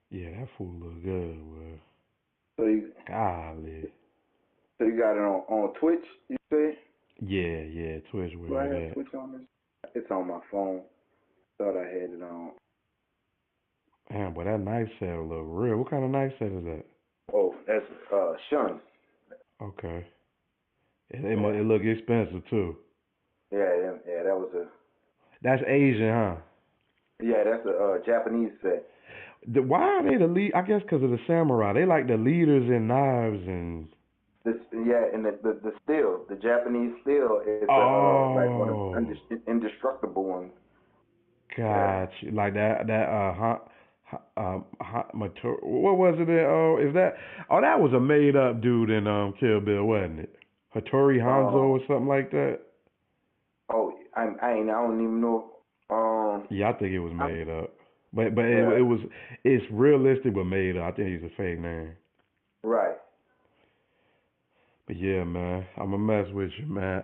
Yeah, that food look good, well. So you Golly. got it on Twitch? You say? Yeah, Twitch Do I where have it at? Twitch on this? It's on my phone. Thought I had it on. Damn, but that knife set look real. What kind of knife set is that? Oh, that's Shun. Okay. Yeah. It look expensive too. Yeah. That was a That's Asian, huh? yeah. That's a Japanese set. Why are they the lead? I guess because of the samurai. They like the leaders in knives and. This yeah, and the steel, the Japanese steel is like one of Oh, the indestructible ones. Yeah. got you. Like what was it? Is that? Oh, that was a made up dude in Kill Bill, wasn't it? Hattori Hanzo or Um. something like that. Oh, I don't even know. Yeah, I think it was I, made up. But yeah. it's realistic but made up. I think he's a fake name. Right. But yeah, man, I'ma mess with you, man.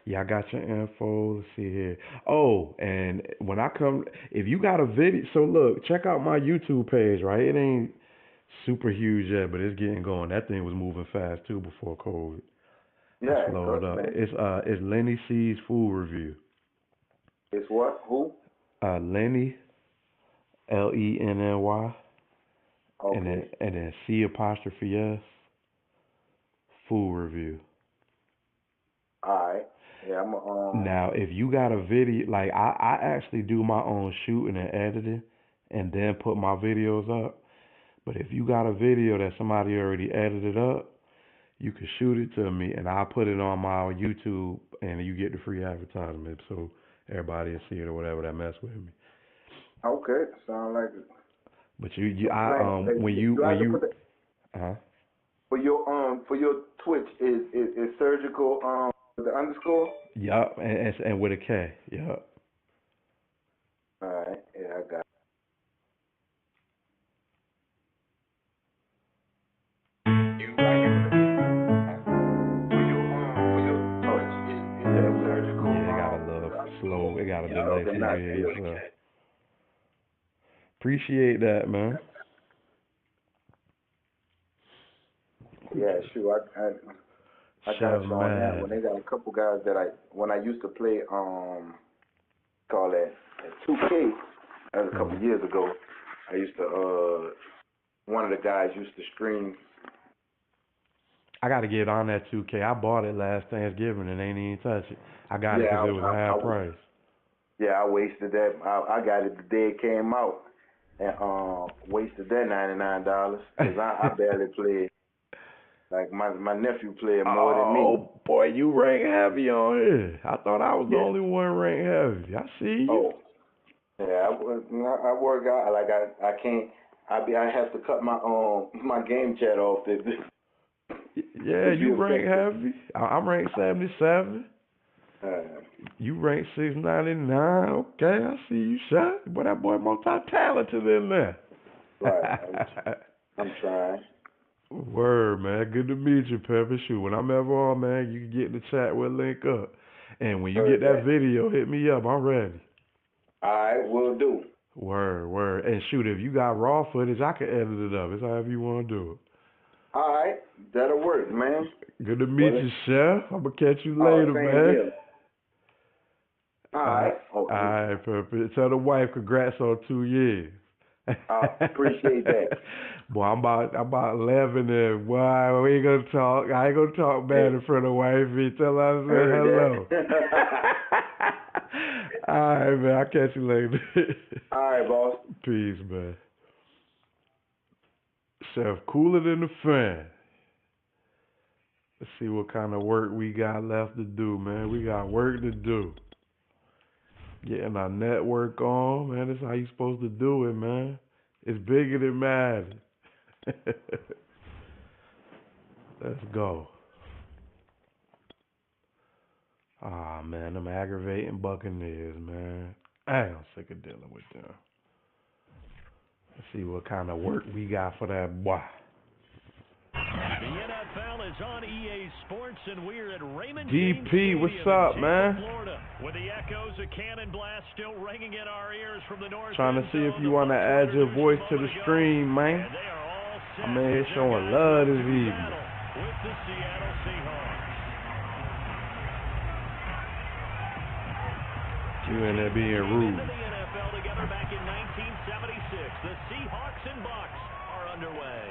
Yeah, I got your info. Let's see here. Oh, and when I come, if you got a video, so look, check out my YouTube page, right? It ain't super huge yet, but it's getting going. That thing was moving fast too before COVID. I Yeah. slowed Good up. man. It's Lenny C's food review. It's what? Who? Lenny Lenny, Okay. and then C apostrophe S food review. All right. Yeah. Now, if you got a video, like I actually do my own shooting and editing, and then put my videos up. But if you got a video that somebody already edited up, you can shoot it to me, and I'll put it on my YouTube, and you get the free advertisement, so everybody will see it or whatever that mess with me. Okay. Sound like it. But So man, do I when have to you, put the huh? for your Twitch is surgical with the underscore? Yup, and with a K, yup. All right. Yeah, I got it. You like it with for your Twitch is that surgical Yeah, it got a with little the underscore? slow, it got a Yeah, delay okay, for you to not hear still. yourself. Appreciate that, man. Yeah, sure. I got Chef you on that one. Madden. They got a couple guys that when I used to play call that 2K that was a couple Mhm. years ago. I used to one of the guys used to stream. I got to get on that 2K. I bought it last Thanksgiving and ain't even touch it. I got it Yeah, because it was half price. I wasted that. I got it the day it came out and wasted that $99 because I barely played. Like my nephew played more than me. Oh boy, you rank heavy on here. I thought I was the Yeah. only one ranked heavy. I see you. Oh. Yeah, I work out like I can't. I have to cut my game chat off Yeah, to be you rank effective. heavy. I'm ranked 77. You rank 699. Okay, I see you shot. Boy, that boy multi-talented in there. Right. I'm trying. Word, man. Good to meet you, Pepper. Shoot, when I'm ever on, man, you can get in the chat. We'll link up. And when you Heard get that that. video, hit me up. I'm ready. All right, will do. Word. And shoot, if you got raw footage, I can edit it up. It's however you want to do it. All right, that'll work, man. Good to meet you, Chef. I'm going to catch you Oh, later, same man. here. All right. All right, Pepper. Tell the wife congrats on 2 years. I appreciate that. Boy, I'm about 11 and boy, we ain't gonna talk. I ain't gonna talk bad in front of wifey. Tell her I said hello. All right, man. I'll catch you later. All right, boss. Peace, man. Chef, cooler than the fan. Let's see what kind of work we got left to do, man. We got work to do. Getting our network on, man. That's how you supposed to do it, man. It's bigger than Madden. Let's go. Ah, man, them aggravating Buccaneers, man. I'm sick of dealing with them. Let's see what kind of work we got for that boy. The NFL is on EA Sports, and we're at Raymond DP, James what's Stadium up, in man? Florida, with the echoes of cannon blast still ringing in our ears from the north. Trying to see if you want to add your voice to the stream, man. I'm in here showing love this evening. With the Seattle Seahawks. You in there being rude. The NFL together back in 1976. The Seahawks and Bucks are underway.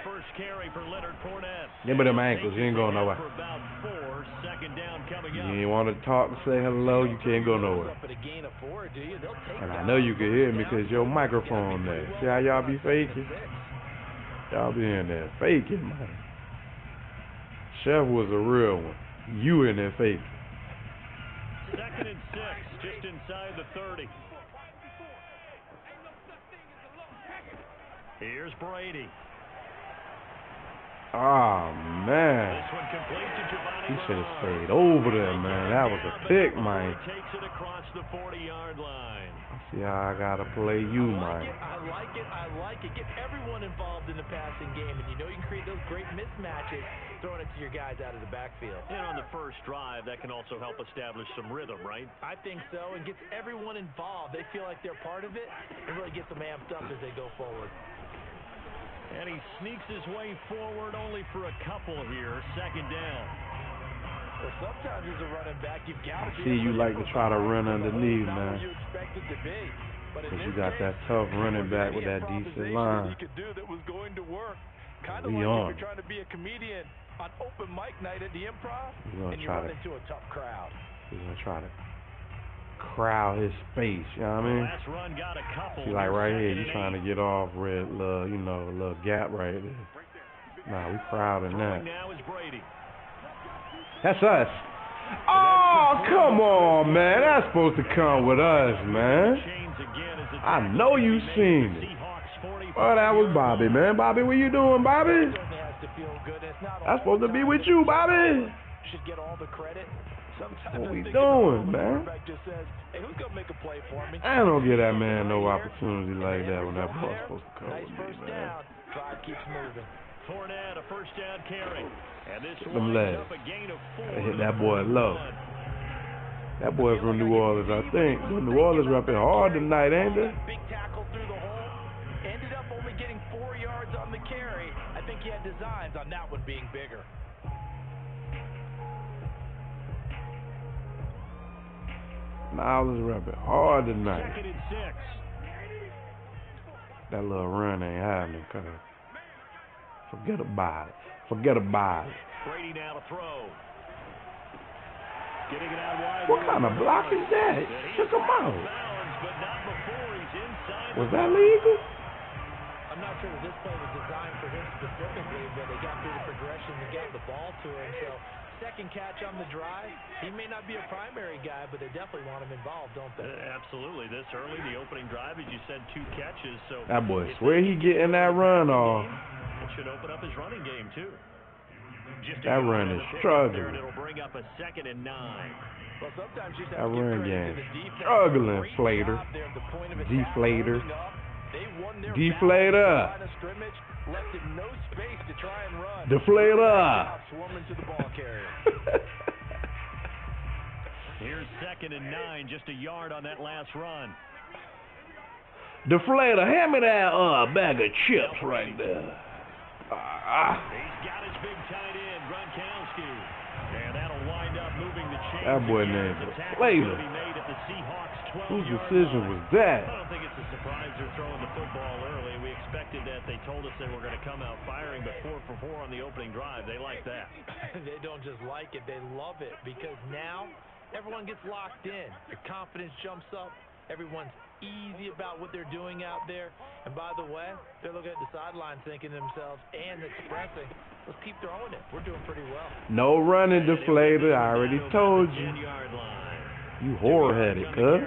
First carry for Leonard Fournette. Give me them ankles. You ain't going nowhere. You ain't want to talk and say hello. You can't go nowhere. And I know you can hear me because your microphone there. See how y'all be faking? Y'all be in there faking, man. Chef was a real one. You in there faking. 2nd and 6, just inside the 30. Here's Brady. Oh, man. This one complete to Giovanni He should have Bernard. stayed over there, man. That was a pick, man. Takes it across the 40-yard line. See how I got to play you, man. I like it. Get everyone involved in the passing game, and you know you can create those great mismatches throwing it to your guys out of the backfield. And on the first drive, that can also help establish some rhythm, right? I think so, and gets everyone involved. They feel like they're part of it, and really gets them amped up as they go forward. And he sneaks his way forward only for a couple here. 2nd down. Well, sometimes as a running back, you've got to be. See, you like to try to run underneath, man. Because you got that tough running back with that decent line. You could do that was going to work. Kind of We like on. if you're trying to be a comedian on open mic night at the Improv, and you run into a tough crowd. He's gonna try to crowd his space, you know what I mean? Last run got a couple. See, like right here, you trying to get off red, little gap right there. Nah, we crowding that. Now is Brady. That's us. Oh, come on, man. That's supposed to come with us, man. I know you seen it. Oh, that was Bobby, man. Bobby, what you doing, Bobby? That's supposed to be with you, Bobby. Should get all the credit. What we doing, man? I don't give that man no opportunity like that when that ball's supposed to come with me, man. Drive keeps moving. Fournette, a first down carry. And this Them legs. I hit that boy low. That boy from New Orleans, I think. The New Orleans rapping hard tonight, ain't they? Big tackle through the hole. Ended up only getting 4 yards on the carry. I think he had designs on that one being bigger. Niles is rapping hard tonight. 2nd and 6. That little run ain't happening, cuz. Forget about it. Forget about it. Brady now to throw. Getting it out wide. What kind of block is that? Took him out. Bounds, but not before he's inside. Was that legal? I'm not sure that this play was designed for him specifically, but they got through the progression and got the ball to him. So second catch on the drive. He may not be a primary guy, but they definitely want him involved, don't they? Absolutely. This early, the opening drive, as you said, 2 catches. So That boy swear he getting that run off. It should open up his running game, too. That run is struggling. It'll bring up a 2nd and 9. Well, sometimes you just That have to give run credit game to the defense. struggling, Great Flater. job there at the point of attack, Deflator. holding up. They won their Deflator. battle at the line of scrimmage, left him no space to try and run. Deflator. Swarming to the ball carrier. Here's 2nd and 9, just a yard on that last run. Deflator, hand me that bag of chips right there. He's got his big tight end, Gronkowski. And that'll wind up moving the chains. That boy named Deflator. Whose decision was I that? don't think it's a surprise they're throwing the football early. We expected that. They told us they were going to come out firing, but 4 for 4 on the opening drive. They like that. They don't just like it, they love it, because now everyone gets locked in. Your confidence jumps up. Everyone's easy about what they're doing out there. And by the way, they're looking at the sidelines thinking to themselves and expressing, let's keep throwing it. We're doing pretty well. No running, Deflator. I already told you. You whore-headed, cuz.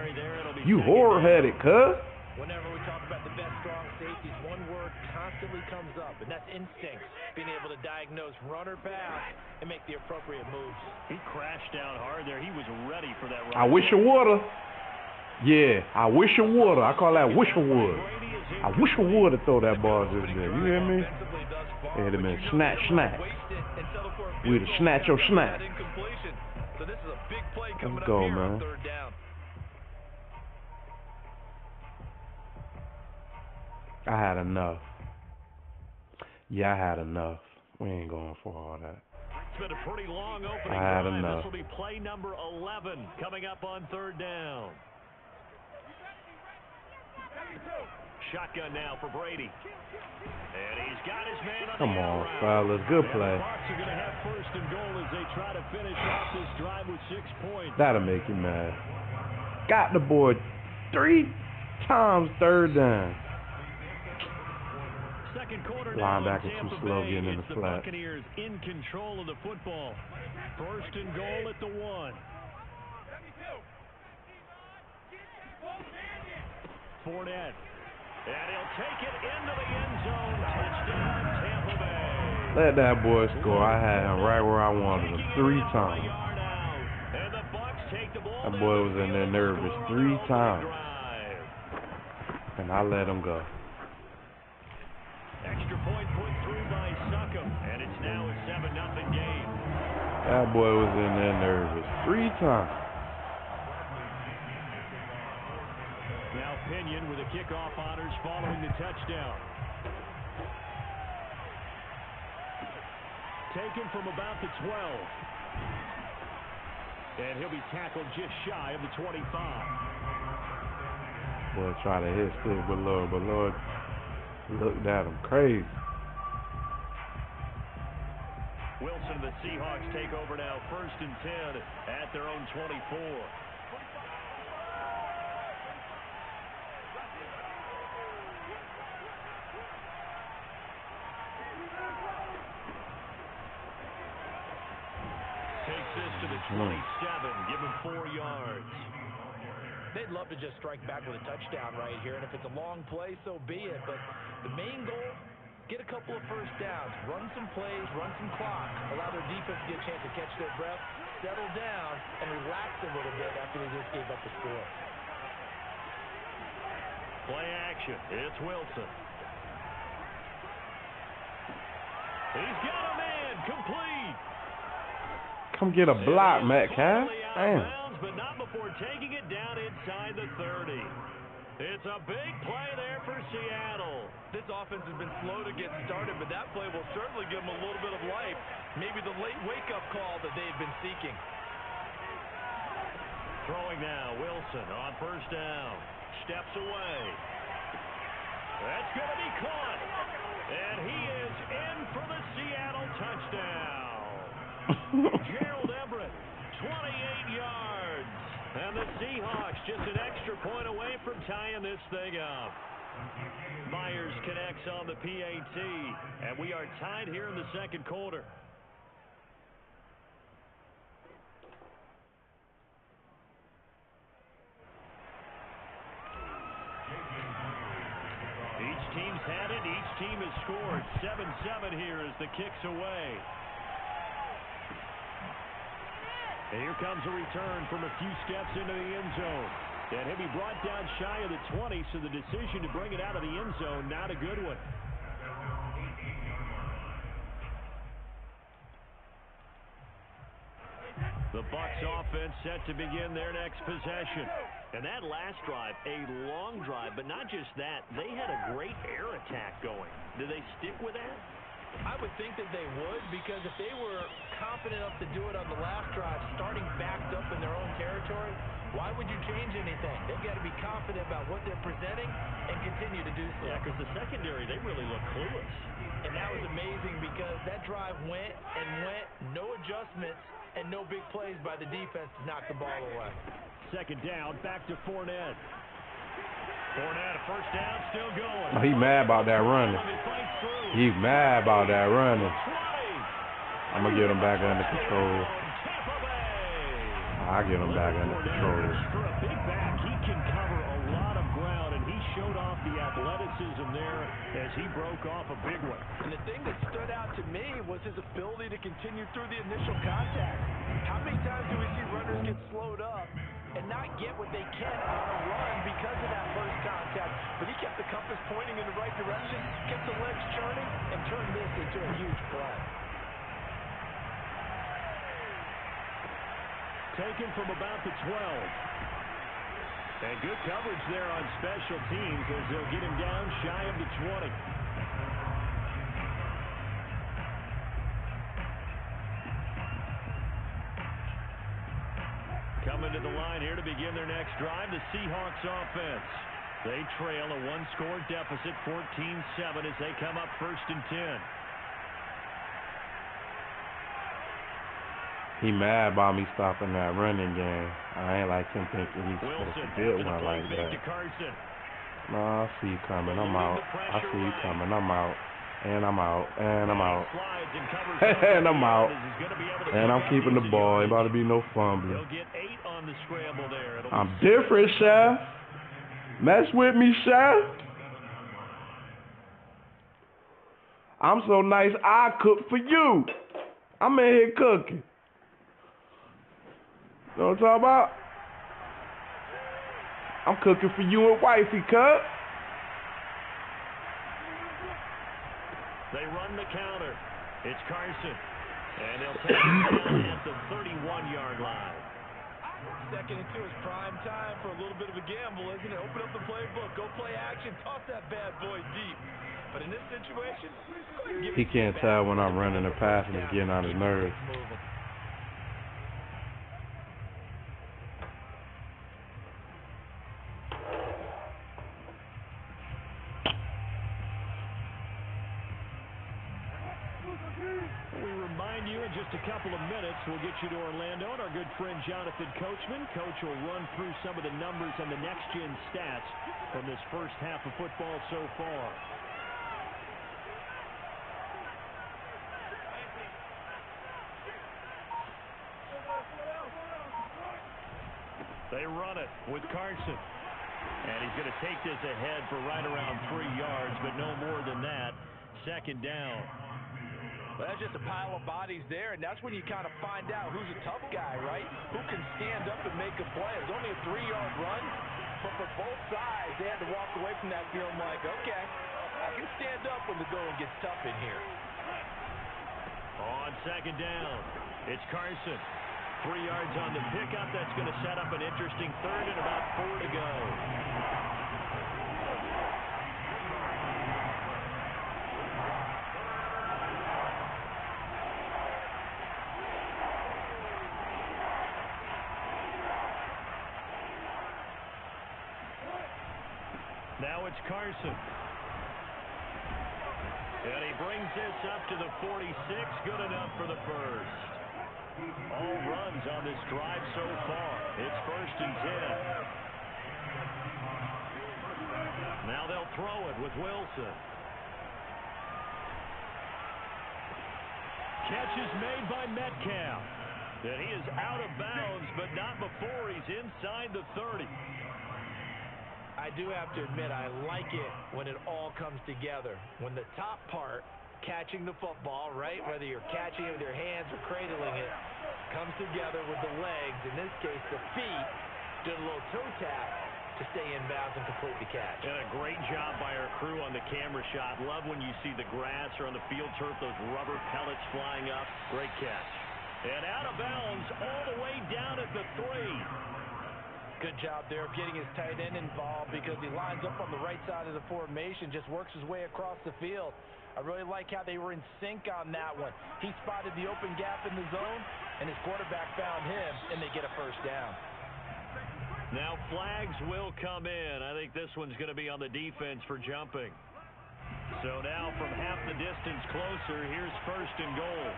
You whore-headed, cuz. Whenever we talk about the best strong safeties, one word constantly comes up, and that's instinct. Being able to diagnose run or pass and make the appropriate moves. He crashed down hard there. He was ready for that run. I wish I woulda. Yeah, I wish I woulda. I call that wish I would. I wish I woulda throw that ball just there. You hear me? It would have been snatch. We'd have snatch your snatch. So this is a big play coming Let's go, up here man. on 3rd down. I had enough. Yeah, I had enough. We ain't going for all that. It's been a pretty long opening I had drive. enough. This will be play number 11 coming up on 3rd down. Shotgun now for Brady. And he's got his man on Come the on, outroute. fellas. Good And play. the Bucs are going to have 1st and goal as they try to finish off this drive with 6 points. That'll make you mad. Got the boy 3 times 3rd down. Second quarter now. Linebacker too slow getting in the It's flat. Buccaneers in control of the football. 1st and goal at the 1. Fournette. And he'll take it into the end zone. Touchdown, Tampa Bay. Let that boy score. I had him right where I wanted him 3 times. And the Bucs take the ball. That boy was in there nervous 3 times. And I let him go. Extra point put through by Suckham. And it's now a 7-0 game. That boy was in there nervous 3 times. Now Pinion with the kickoff honors following the touchdown. Taken from about the 12. And he'll be tackled just shy of the 25. Boy, try to hit stick with Lord, but Lord looked at him crazy. Wilson and the Seahawks take over now, 1st and 10 at their own 24. Takes this to the 27, give him 4 yards. They'd love to just strike back with a touchdown right here, and if it's a long play, so be it. But the main goal, get a couple of 1st downs, run some plays, run some clock, allow their defense to get a chance to catch their breath, settle down, and relax a little bit after they just gave up the score. Play action. It's Wilson. He's got a man. Complete. Come get a block, Metcalf. Damn. But not before taking it down inside the 30. It's a big play there for Seattle. This offense has been slow to get started, but that play will certainly give them a little bit of life. Maybe the late wake-up call that they had been seeking. Throwing now, Wilson on 1st down. Steps away. That's going to be caught. And he is in for the Seattle touchdown. Gerald Everett 28 yards. And the Seahawks just an extra point away from tying this thing up. Myers connects on the PAT, and we are tied here in the second quarter. Each team's had it. Each team has scored. 7-7 here as the kick's away. And here comes a return from a few steps into the end zone. And he'll be brought down shy of the 20, so the decision to bring it out of the end zone, not a good one. The Bucs offense set to begin their next possession. And that last drive, a long drive, but not just that. They had a great air attack going. Do they stick with that? I would think that they would, because if they were confident enough to do it on the last drive, starting backed up in their own territory, why would you change anything? They've got to be confident about what they're presenting and continue to do so. Yeah, because the secondary, they really look clueless. And that was amazing because that drive went and went, no adjustments, and no big plays by the defense to knock the ball away. Second down, back to Fournette. Fournette, a first down, still going. Oh, he mad about that running. He's mad about that running. I'm going to get him back under control. I'll get him back under control. For a big back, he can cover a lot of ground, and he showed off the athleticism there as he broke off a big one. And the thing that stood out to me was his ability to continue through the initial contact. How many times do we see runners get slowed up and not get what they can on a run because of that first contact? But he kept the compass pointing in the right direction, kept the legs churning, and turned this into a huge play. Taken from about the 12. And good coverage there on special teams as they'll get him down shy of the 20. Coming to the line here to begin their next drive, the Seahawks offense. They trail a one-score deficit, 14-7, as they come up 1st and 10. He mad about me stopping that running game. I ain't like him thinking he's supposed to build one like that. No, I see you coming. I'm out. I see you coming. I'm out. And I'm out. And I'm out. And I'm out. And I'm keeping the ball. Ain't about to be no fumbling. I'm different, Chef. Mess with me, Chef. I'm so nice, I cook for you. I'm in here cooking. You know what I'm talking about? I'm cooking for you and wifey, cut. They run the counter. It's Carson. And they'll take him down at the 31-yard line. 2nd and 2 is prime time for a little bit of a gamble, isn't it? Open up the playbook. Go play action. Toss that bad boy deep. But in this situation, he can't tell when I'm running or passing. It's getting on his nerves. Just a couple of minutes, we'll get you to Orlando and our good friend Jonathan Coachman. Coach will run through some of the numbers and the next-gen stats from this first half of football so far. They run it with Carson. And he's going to take this ahead for right around 3 yards, but no more than that. 2nd down. Well, that's just a pile of bodies there, and that's when you kind of find out who's a tough guy, right? Who can stand up and make a play. It's only a 3-yard run, but for both sides, they had to walk away from that feeling like, okay, I can stand up when the going gets tough in here. On 2nd down, it's Carson. 3 yards on the pickup. That's going to set up an interesting 3rd and about 4 to go. Now it's Carson. And he brings this up to the 46. Good enough for the first. All runs on this drive so far. It's 1st and 10. Now they'll throw it with Wilson. Catch is made by Metcalf. And he is out of bounds, but not before he's inside the 30. I do have to admit, I like it when it all comes together. When the top part, catching the football, right, whether you're catching it with your hands or cradling it, comes together with the legs, in this case the feet, doing a little toe tap to stay in bounds and complete the catch. And a great job by our crew on the camera shot. Love when you see the grass or on the field turf, those rubber pellets flying up. Great catch. And out of bounds all the way down at the 3. Good job there of getting his tight end involved because he lines up on the right side of the formation, just works his way across the field. I really like how they were in sync on that one. He spotted the open gap in the zone, and his quarterback found him, and they get a first down. Now flags will come in. I think this one's going to be on the defense for jumping. So now from half the distance closer, here's 1st and goal.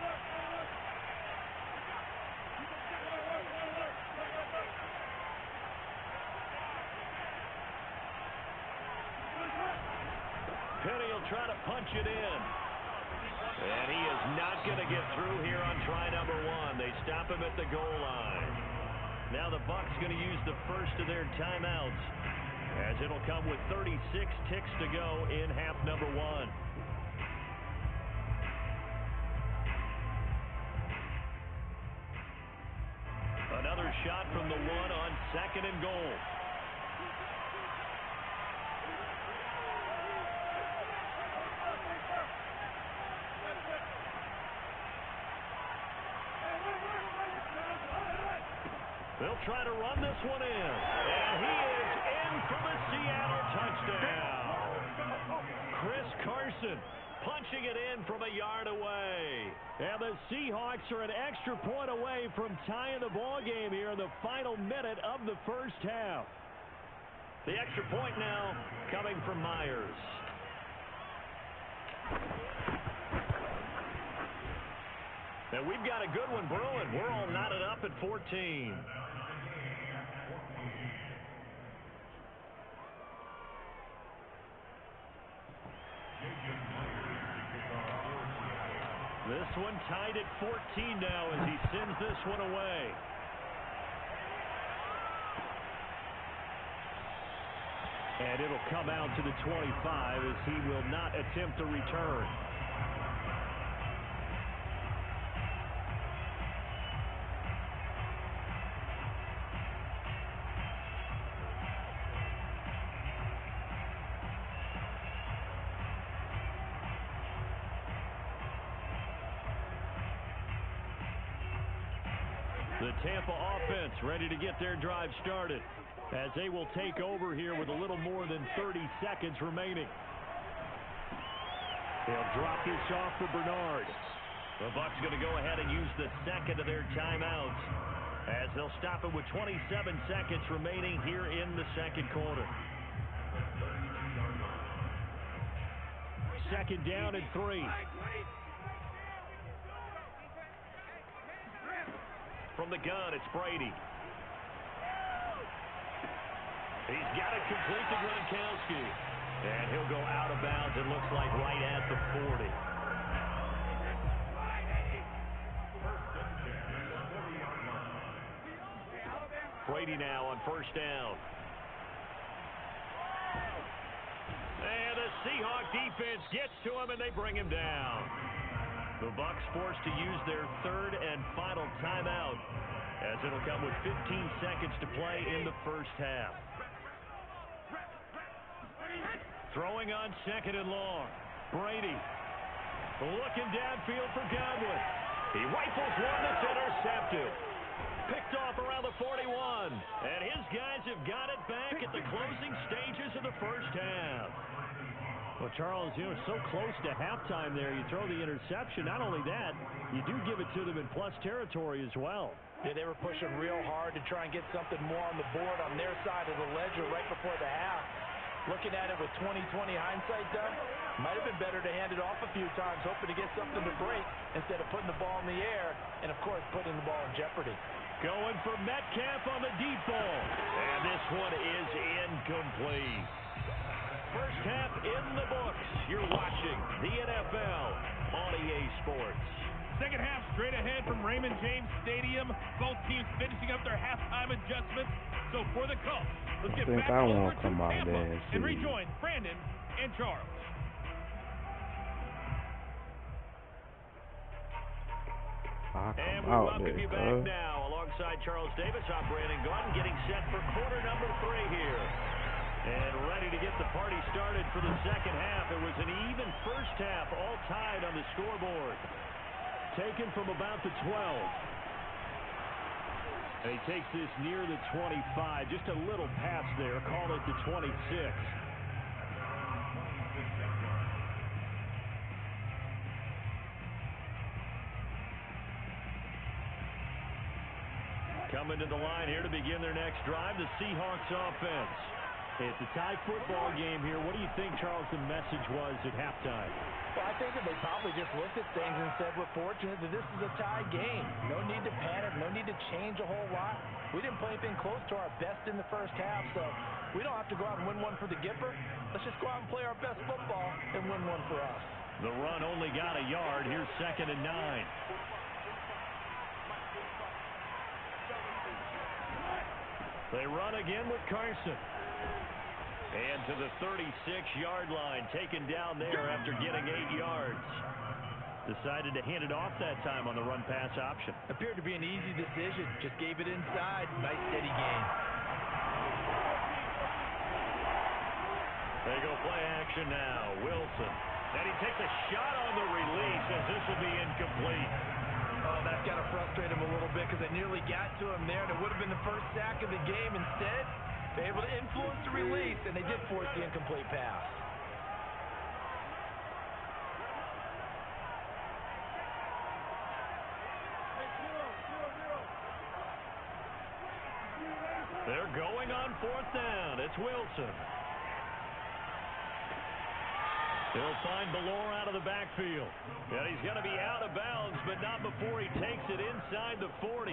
Penny will try to punch it in. And he is not going to get through here on try number 1. They stop him at the goal line. Now the Bucs going to use the first of their timeouts, as it'll come with 36 ticks to go in half number 1. Another shot from the 1 on 2nd and goal. They'll try to run this one in. And he is in for the Seattle touchdown. Chris Carson punching it in from a yard away. And the Seahawks are an extra point away from tying the ball game here in the final minute of the first half. The extra point now coming from Myers. And we've got a good one brewing. We're all knotted up at 14. This one tied at 14 now as he sends this one away. And it'll come out to the 25 as he will not attempt the return. The Tampa offense ready to get their drive started as they will take over here with a little more than 30 seconds remaining. They'll drop this off for Bernard. The Bucs going to go ahead and use the second of their timeouts as they'll stop it with 27 seconds remaining here in the second quarter. 2nd down and 3. From the gun, it's Brady. He's got it complete to Gronkowski. And he'll go out of bounds, it looks like right at the 40. Brady now on 1st down. And the Seahawk defense gets to him, and they bring him down. The Bucs forced to use their 3rd and final timeout, as it'll come with 15 seconds to play in the first half. Throwing on 2nd and long. Brady looking downfield for Godwin. He rifles one that's intercepted. Picked off around the 41. And his guys have got it back at the closing stages of the first half. Well, Charles, you know, so close to halftime there. You throw the interception. Not only that, you do give it to them in plus territory as well. Yeah, they were pushing real hard to try and get something more on the board on their side of the ledger right before the half. Looking at it with 20/20 hindsight, Doug, might have been better to hand it off a few times, hoping to get something to break instead of putting the ball in the air and, of course, putting the ball in jeopardy. Going for Metcalf on the deep ball. And this one is incomplete. First half in the books. You're watching the NFL on EA Sports. Second half straight ahead from Raymond James Stadium. Both teams finishing up their halftime adjustments. So for the Colts, let's get back over to Tampa and rejoin Brandon and Charles. And we welcome you back now alongside Charles Davis. I'm Brandon Gordon getting set for quarter number 3 here. And ready to get the party started for the second half. It was an even first half, all tied on the scoreboard. Taken from about the 12. And he takes this near the 25. Just a little pass there. Call it the 26. Coming to the line here to begin their next drive, the Seahawks offense. It's a tie football game here. What do you think, Charles, the message was at halftime? Well, I think that they probably just looked at things and said, we're fortunate that this is a tie game. No need to panic, no need to change a whole lot. We didn't play anything close to our best in the first half, so we don't have to go out and win one for the Gipper. Let's just go out and play our best football and win one for us. The run only got a yard. Here's 2nd and 9. They run again with Carson. And to the 36-yard line, taken down there after getting 8 yards. Decided to hand it off that time on the run-pass option. Appeared to be an easy decision. Just gave it inside. Nice steady gain. They go play action now. Wilson. And he takes a shot on the release as this will be incomplete. Oh, that's got to frustrate him a little bit because they nearly got to him there, and it would have been the first sack of the game. Instead, they're able to influence the release, and they did force the incomplete pass. They're going on 4th down. It's Wilson. He'll find Ballore out of the backfield. And he's going to be out of bounds, but not before he takes it inside the 40.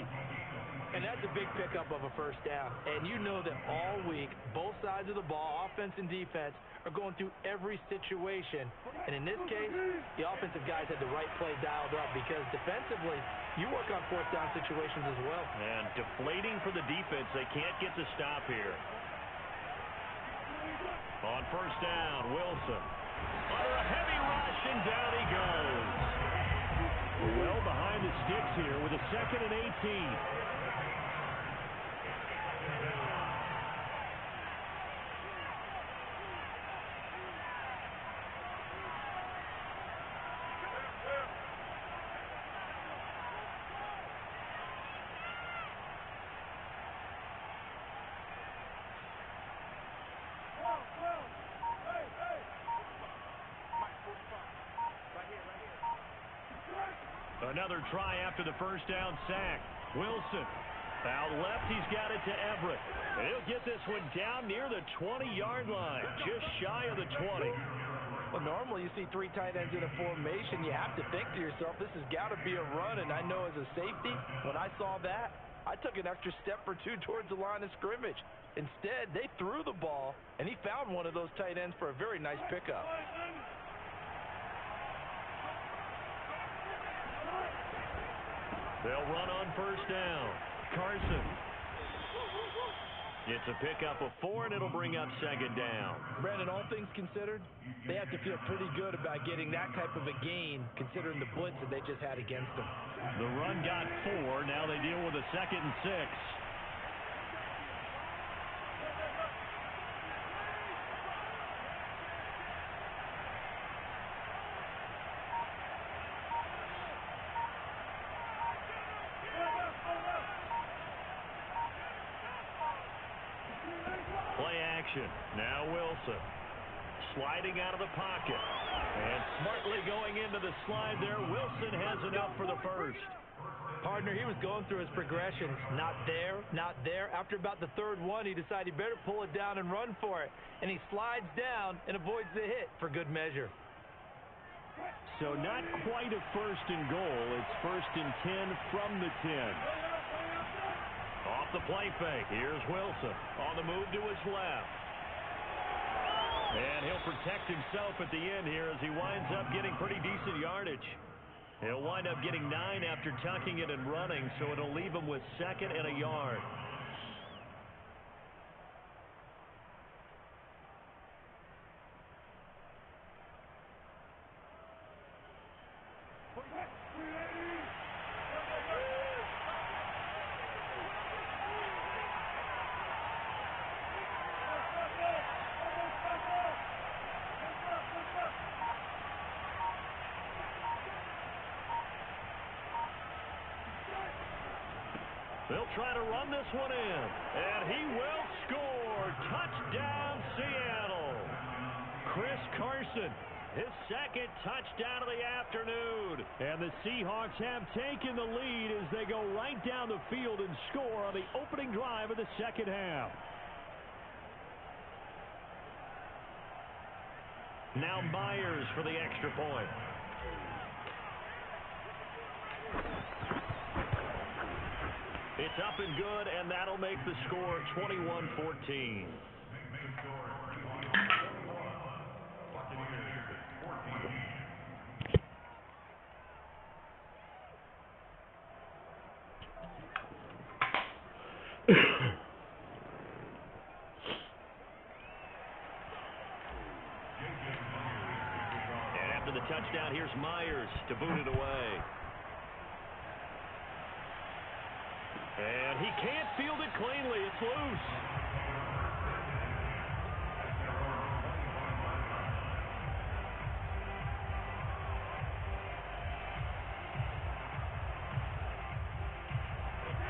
And that's a big pickup of a first down. And you know that all week, both sides of the ball, offense and defense, are going through every situation. And in this case, the offensive guys had the right play dialed up because defensively, you work on 4th down situations as well. And deflating for the defense. They can't get the stop here. On 1st down, Wilson. Under a heavy rush, and down he goes. Well behind the sticks here with a 2nd and 18. Another try after the first down sack. Wilson. Out left, he's got it to Everett. And he'll get this one down near the 20-yard line, just shy of the 20. Well, normally you see 3 tight ends in a formation. You have to think to yourself, this has got to be a run. And I know as a safety, when I saw that, I took an extra step or two towards the line of scrimmage. Instead, they threw the ball, and he found one of those tight ends for a very nice pickup. They'll run on 1st down. Carson. It's a pickup of 4, and it'll bring up 2nd down. Brandon, all things considered, they have to feel pretty good about getting that type of a gain, considering the blitz that they just had against them. The run got 4. Now they deal with a 2nd and 6. Now Wilson sliding out of the pocket and smartly going into the slide there. Wilson has enough for the first. Partner, he was going through his progressions. Not there, not there. After about the 3rd one, he decided he better pull it down and run for it. And he slides down and avoids the hit for good measure. So not quite a first and goal. It's first and 10 from the 10. Off the play fake. Here's Wilson on the move to his left. And he'll protect himself at the end here as he winds up getting pretty decent yardage. He'll wind up getting 9 after tucking it and running, so it'll leave him with 2nd and a yard. They'll try to run this one in, and he will score. Touchdown, Seattle. Chris Carson, his 2nd touchdown of the afternoon. And the Seahawks have taken the lead as they go right down the field and score on the opening drive of the 2nd half. Now Myers for the extra point. It's up and good, and that'll make the score 21-14. And after the touchdown, here's Myers to boot it away. And he can't field it cleanly. It's loose.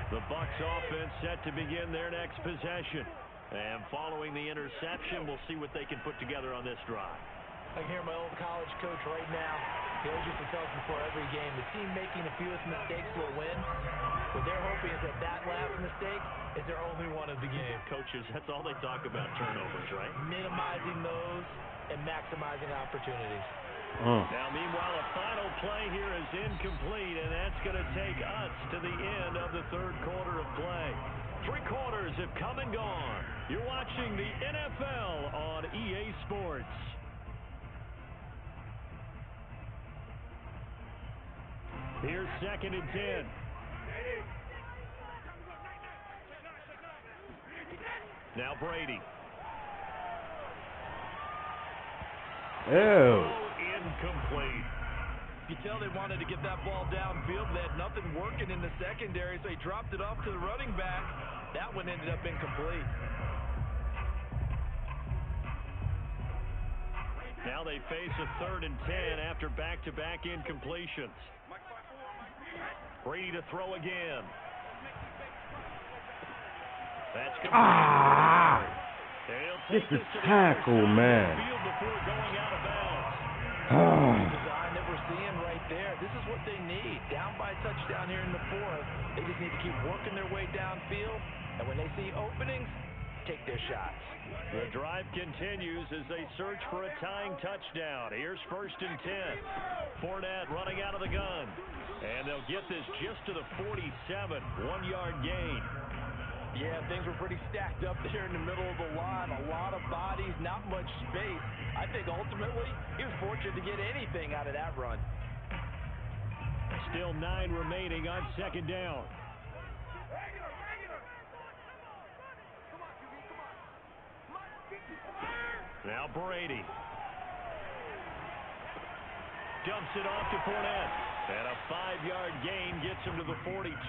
The Bucs offense set to begin their next possession. And following the interception, we'll see what they can put together on this drive. I can hear my old college coach right now. He always used to tell us before every game, the team making the fewest mistakes will win. What they're hoping is that last mistake is their only one of the game. Coaches, that's all they talk about, turnovers, right? Minimizing those and maximizing opportunities. Now, meanwhile, a final play here is incomplete, and that's going to take us to the end of the 3rd quarter of play. 3 quarters have come and gone. You're watching the NFL on EA Sports. Here's 2nd and 10. Now Brady. Incomplete. You tell they wanted to get that ball downfield. They had nothing working in the secondary, so he dropped it off to the running back. That one ended up incomplete. Now they face a 3rd and 10 after back-to-back incompletions. Brady to throw again. That's complete. This is tackle, man. Before going out of bounds. Design that we're seeing right there. This is what they need. Down by a touchdown here in the 4th. They just need to keep working their way downfield. And when they see openings, take their shots. The drive continues as they search for a tying touchdown. Here's 1st and 10. Fournette running out of the gun. And they'll get this just to the 47. 1-yard gain. Yeah, things were pretty stacked up there in the middle of the line. A lot of bodies, not much space. I think ultimately he was fortunate to get anything out of that run. Still 9 remaining on 2nd down. Now Brady. Dumps it off to Fournette. And a 5-yard gain gets him to the 42.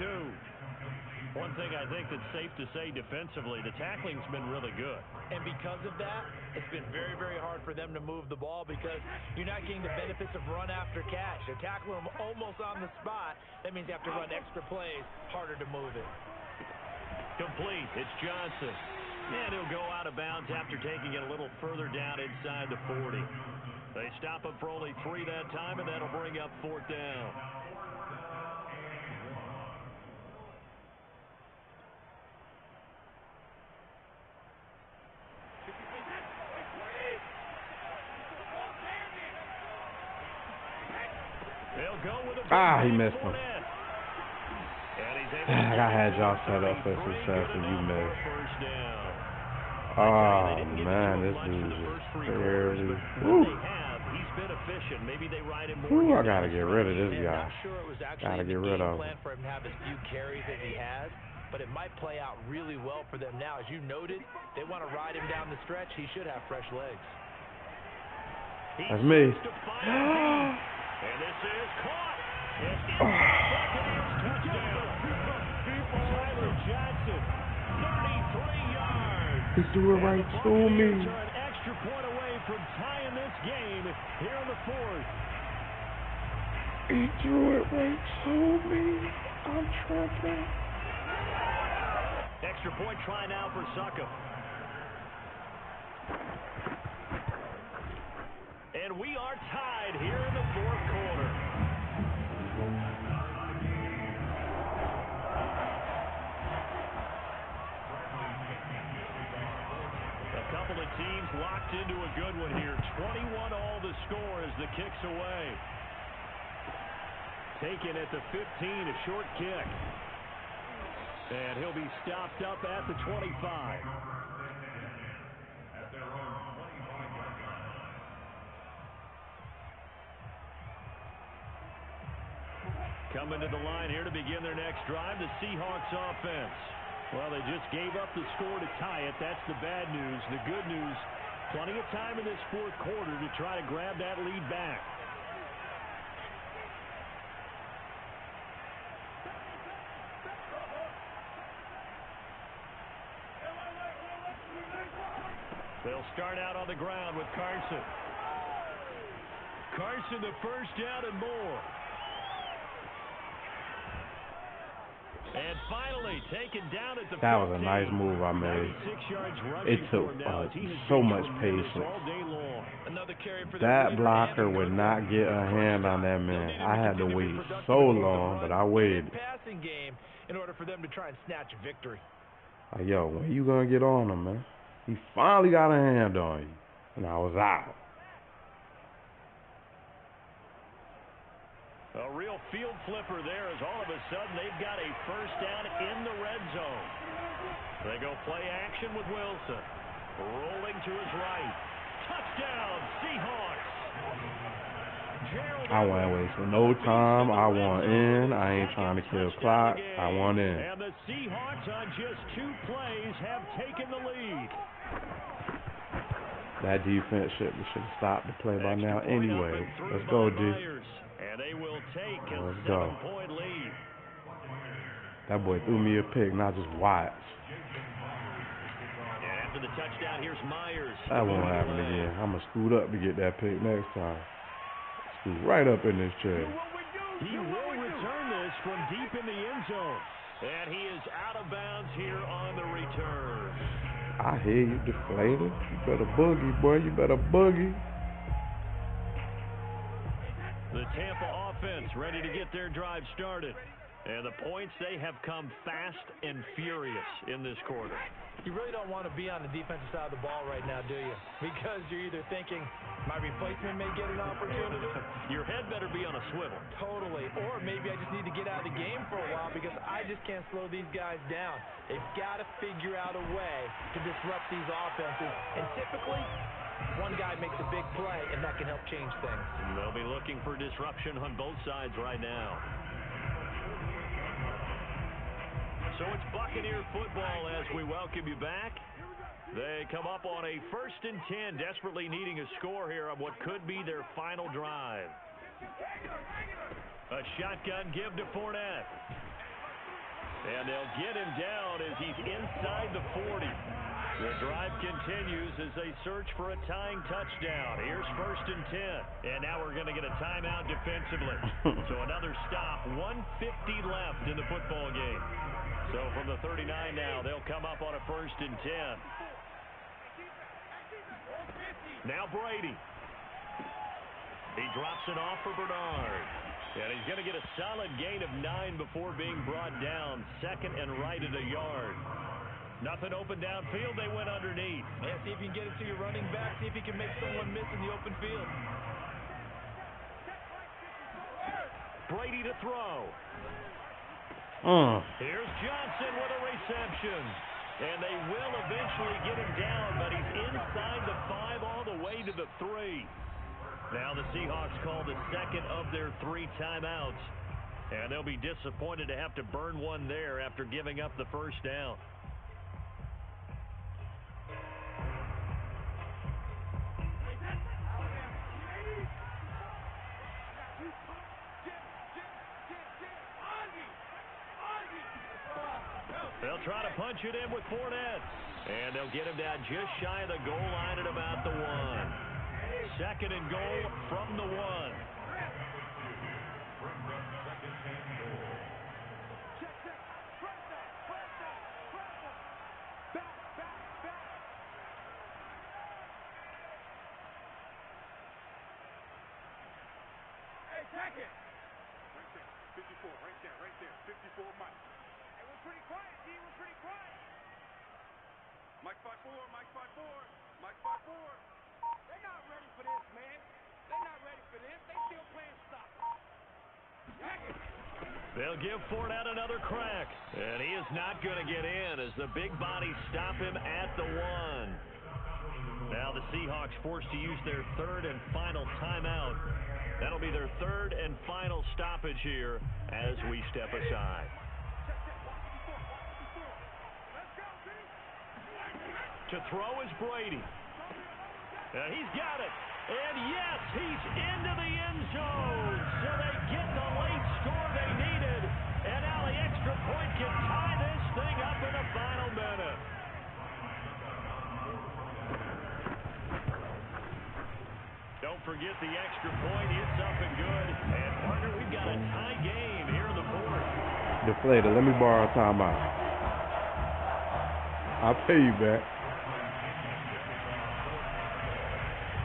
One thing I think that's safe to say defensively, the tackling's been really good. And because of that, it's been very, very hard for them to move the ball because you're not getting the benefits of run after catch. They're tackling them almost on the spot. That means you have to run extra plays, harder to move it. Complete. It's Johnson. And he'll go out of bounds after taking it a little further down inside the 40. They stop him for only 3 that time, and that'll bring up 4th down. They'll go with a Ah, he missed him. I had y'all set up for success and you missed. Oh, man, this dude is crazy. He's been efficient. Maybe they ride him more. Ooh, I gotta get rid of this guy. I'm sure it was actually Gotta get rid of him. plan for him to have as few carries as he has, but it might play out really well for them now. As you noted, they want to ride him down the stretch. He should have fresh legs. That's me. And this is caught. It's in the touchdown. Tyler Johnson, 33 yards. He threw it right to me. An extra point away from tying this game here in the fourth. He threw it right to me. I'm tripping. Extra point try now for Suckup. And we are tied here in the fourth quarter. A couple of teams locked into a good one here. 21 all the score as the kick's away. Taken at the 15, a short kick. And he'll be stopped up at the 25. Coming to the line here to begin their next drive, the Seahawks offense. Well, they just gave up the score to tie it. That's the bad news. The good news, plenty of time in this fourth quarter to try to grab that lead back. They'll start out on the ground with Carson. Carson, the first down and more. And finally taken down at the 15. That was a nice move I made. It took so much patience. That blocker would not get a hand on that man. I had to wait so long, but I waited. Passing game in order for them to try and snatch a victory. Like, yo, when you gonna get on him, man? He finally got a hand on you, and I was out. A real field flipper there as all of a sudden they've got a first down in the red zone. They go play action with Wilson. Rolling to his right. Touchdown, Seahawks. I want to waste no time. I want in. I ain't trying to kill clock. I want in. And the Seahawks on just 2 plays have taken the lead. That defense should have stopped the play by now anyway. Let's go, D. And they will take a 7-point lead. That boy threw me a pick, not just watch. And after the touchdown, here's Myers. That won't happen again. I'm going to scoot up to get that pick next time. Scoot right up in this chair. He will return this from deep in the end zone. And he is out of bounds here on the return. I hear you, deflated. You better boogie, boy. You better boogie. The Tampa offense ready to get their drive started. And the points, they have come fast and furious in this quarter. You really don't want to be on the defensive side of the ball right now, do you? Because you're either thinking, my replacement may get an opportunity. Your head better be on a swivel. Totally. Or maybe I just need to get out of the game for a while because I just can't slow these guys down. They've got to figure out a way to disrupt these offenses. And typically, one guy makes a big play, and that can help change things. They'll be looking for disruption on both sides right now. So it's Buccaneer football as we welcome you back. They come up on a 1st and 10, desperately needing a score here on what could be their final drive. A shotgun give to Fournette. And they'll get him down as he's inside the 40. The drive continues as they search for a tying touchdown. Here's 1st and 10. And now we're going to get a timeout defensively. So another stop. 1:50 left in the football game. So from the 39 now, they'll come up on a 1st and 10. Now Brady. He drops it off for Bernard. And he's going to get a solid gain of 9 before being brought down. 2nd and right at a yard. Nothing open downfield. They went underneath. Yeah, see if you can get it to your running back. See if you can make someone miss in the open field. Brady to throw. Here's Johnson with a reception. And they will eventually get him down, but he's inside the 5 all the way to the 3. Now the Seahawks call the second of their 3 timeouts. And they'll be disappointed to have to burn one there after giving up the first down. They'll try to punch it in with Fournette. And they'll get him down just shy of the goal line at about the 1. Second and goal from the 1. Hey, check it. Right there, 54, right there, 54, Mike. Hey, we're pretty quiet, D, we're pretty quiet. Mike 5-4, Mike 5-4, Mike 5-4. They're not ready for this, man. They're not ready for this. They still playing stop. Check it. They'll give Fournette another crack. And he is not going to get in as the big bodies stop him at the 1. Now the Seahawks forced to use their 3rd and final timeout. That'll be their 3rd and final stoppage here as we step aside. To throw is Brady. He's got it. And yes, he's into the end zone. So they get the late score they needed. And now the extra point can tie this thing up in the final minute. Don't forget the extra point. It's up and good. And, partner, we've got a tie game here in the 4th. Deflator, let me borrow a timeout. I'll pay you back.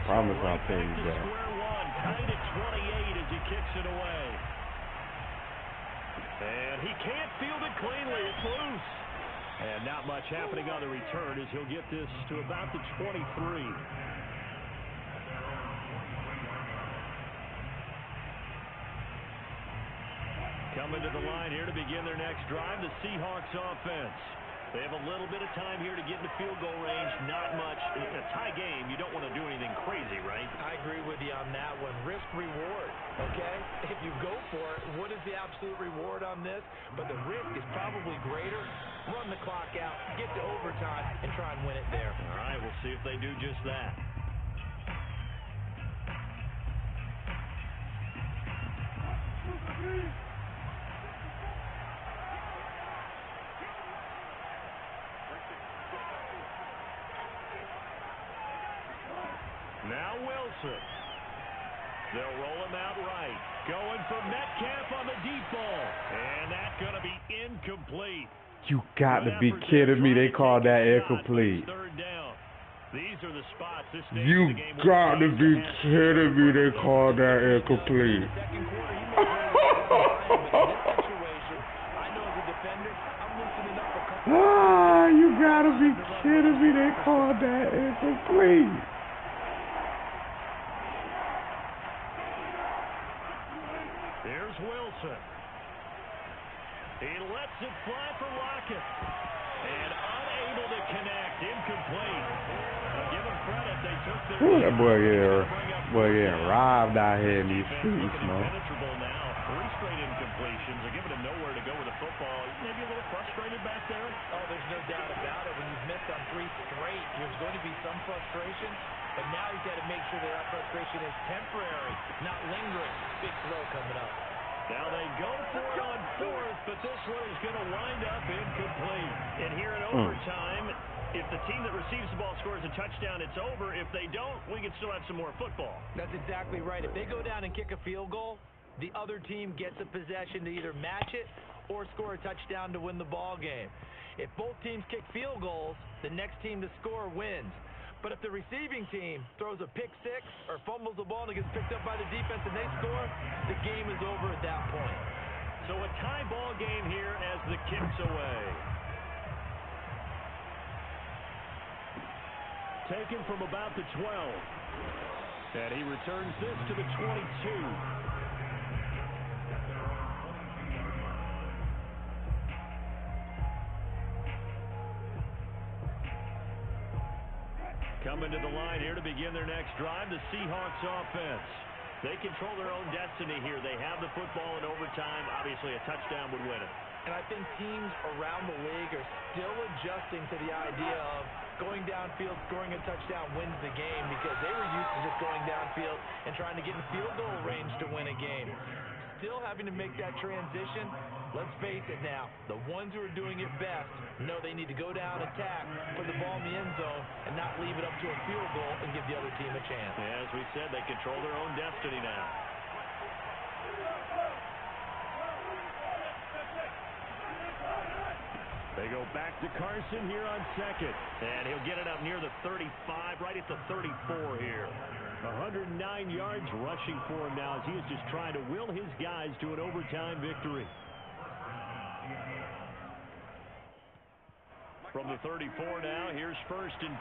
Promise I'll pay you back. Square one, tied at 28 as he kicks it away. And he can't field it cleanly. It's loose. And not much happening on the return as he'll get this to about the 23. Coming to the line here to begin their next drive, the Seahawks offense. They have a little bit of time here to get into field goal range. Not much. In a tie game, you don't want to do anything crazy, right? I agree with you on that one. Risk reward, okay? If you go for it, what is the absolute reward on this? But the risk is probably greater. Run the clock out, get to overtime, and try and win it there. All right, we'll see if they do just that. Now Wilson. They'll roll him out right. Going for Metcalf on the deep ball. And that's going to be incomplete. You got to be kidding me. They called that incomplete. Third down. These are the spots. You got to be kidding me. They called that incomplete. You got to be kidding me. They called that incomplete. Here's Wilson. He lets it fly for Lockett. And unable to connect. Incomplete. Give him credit. They took their... Ooh, that boy getting robbed out here in these streets, man. Penetrable now. 3 straight incompletions. They're giving him nowhere to go with the football. Maybe a little frustrated back there. Oh, there's no doubt about it. When you've missed on 3 straight, there's going to be some frustration. But now you've got to make sure that frustration is temporary, not lingering. Big throw coming up. Now they go for it on 4th, but this one is going to wind up incomplete. And here in overtime, if the team that receives the ball scores a touchdown, it's over. If they don't, we can still have some more football. That's exactly right. If they go down and kick a field goal, the other team gets a possession to either match it or score a touchdown to win the ball game. If both teams kick field goals, the next team to score wins. But if the receiving team throws a pick 6 or fumbles the ball and it gets picked up by the defense and they score, the game is over at that point. So a tie ball game here as the kick's away. Taken from about the 12. And he returns this to the 22. Coming to the line here to begin their next drive, the Seahawks offense. They control their own destiny here. They have the football in overtime. Obviously, a touchdown would win it. And I think teams around the league are still adjusting to the idea of going downfield, scoring a touchdown wins the game, because they were used to just going downfield and trying to get in field goal range to win a game. Still having to make that transition. Let's face it now, the ones who are doing it best know they need to go down, attack, put the ball in the end zone, and not leave it up to a field goal and give the other team a chance. As we said, they control their own destiny now. They go back to Carson here on second. And he'll get it up near the 35, right at the 34 here. 109 yards rushing for him now as he is just trying to will his guys to an overtime victory. From the 34 now, here's 1st and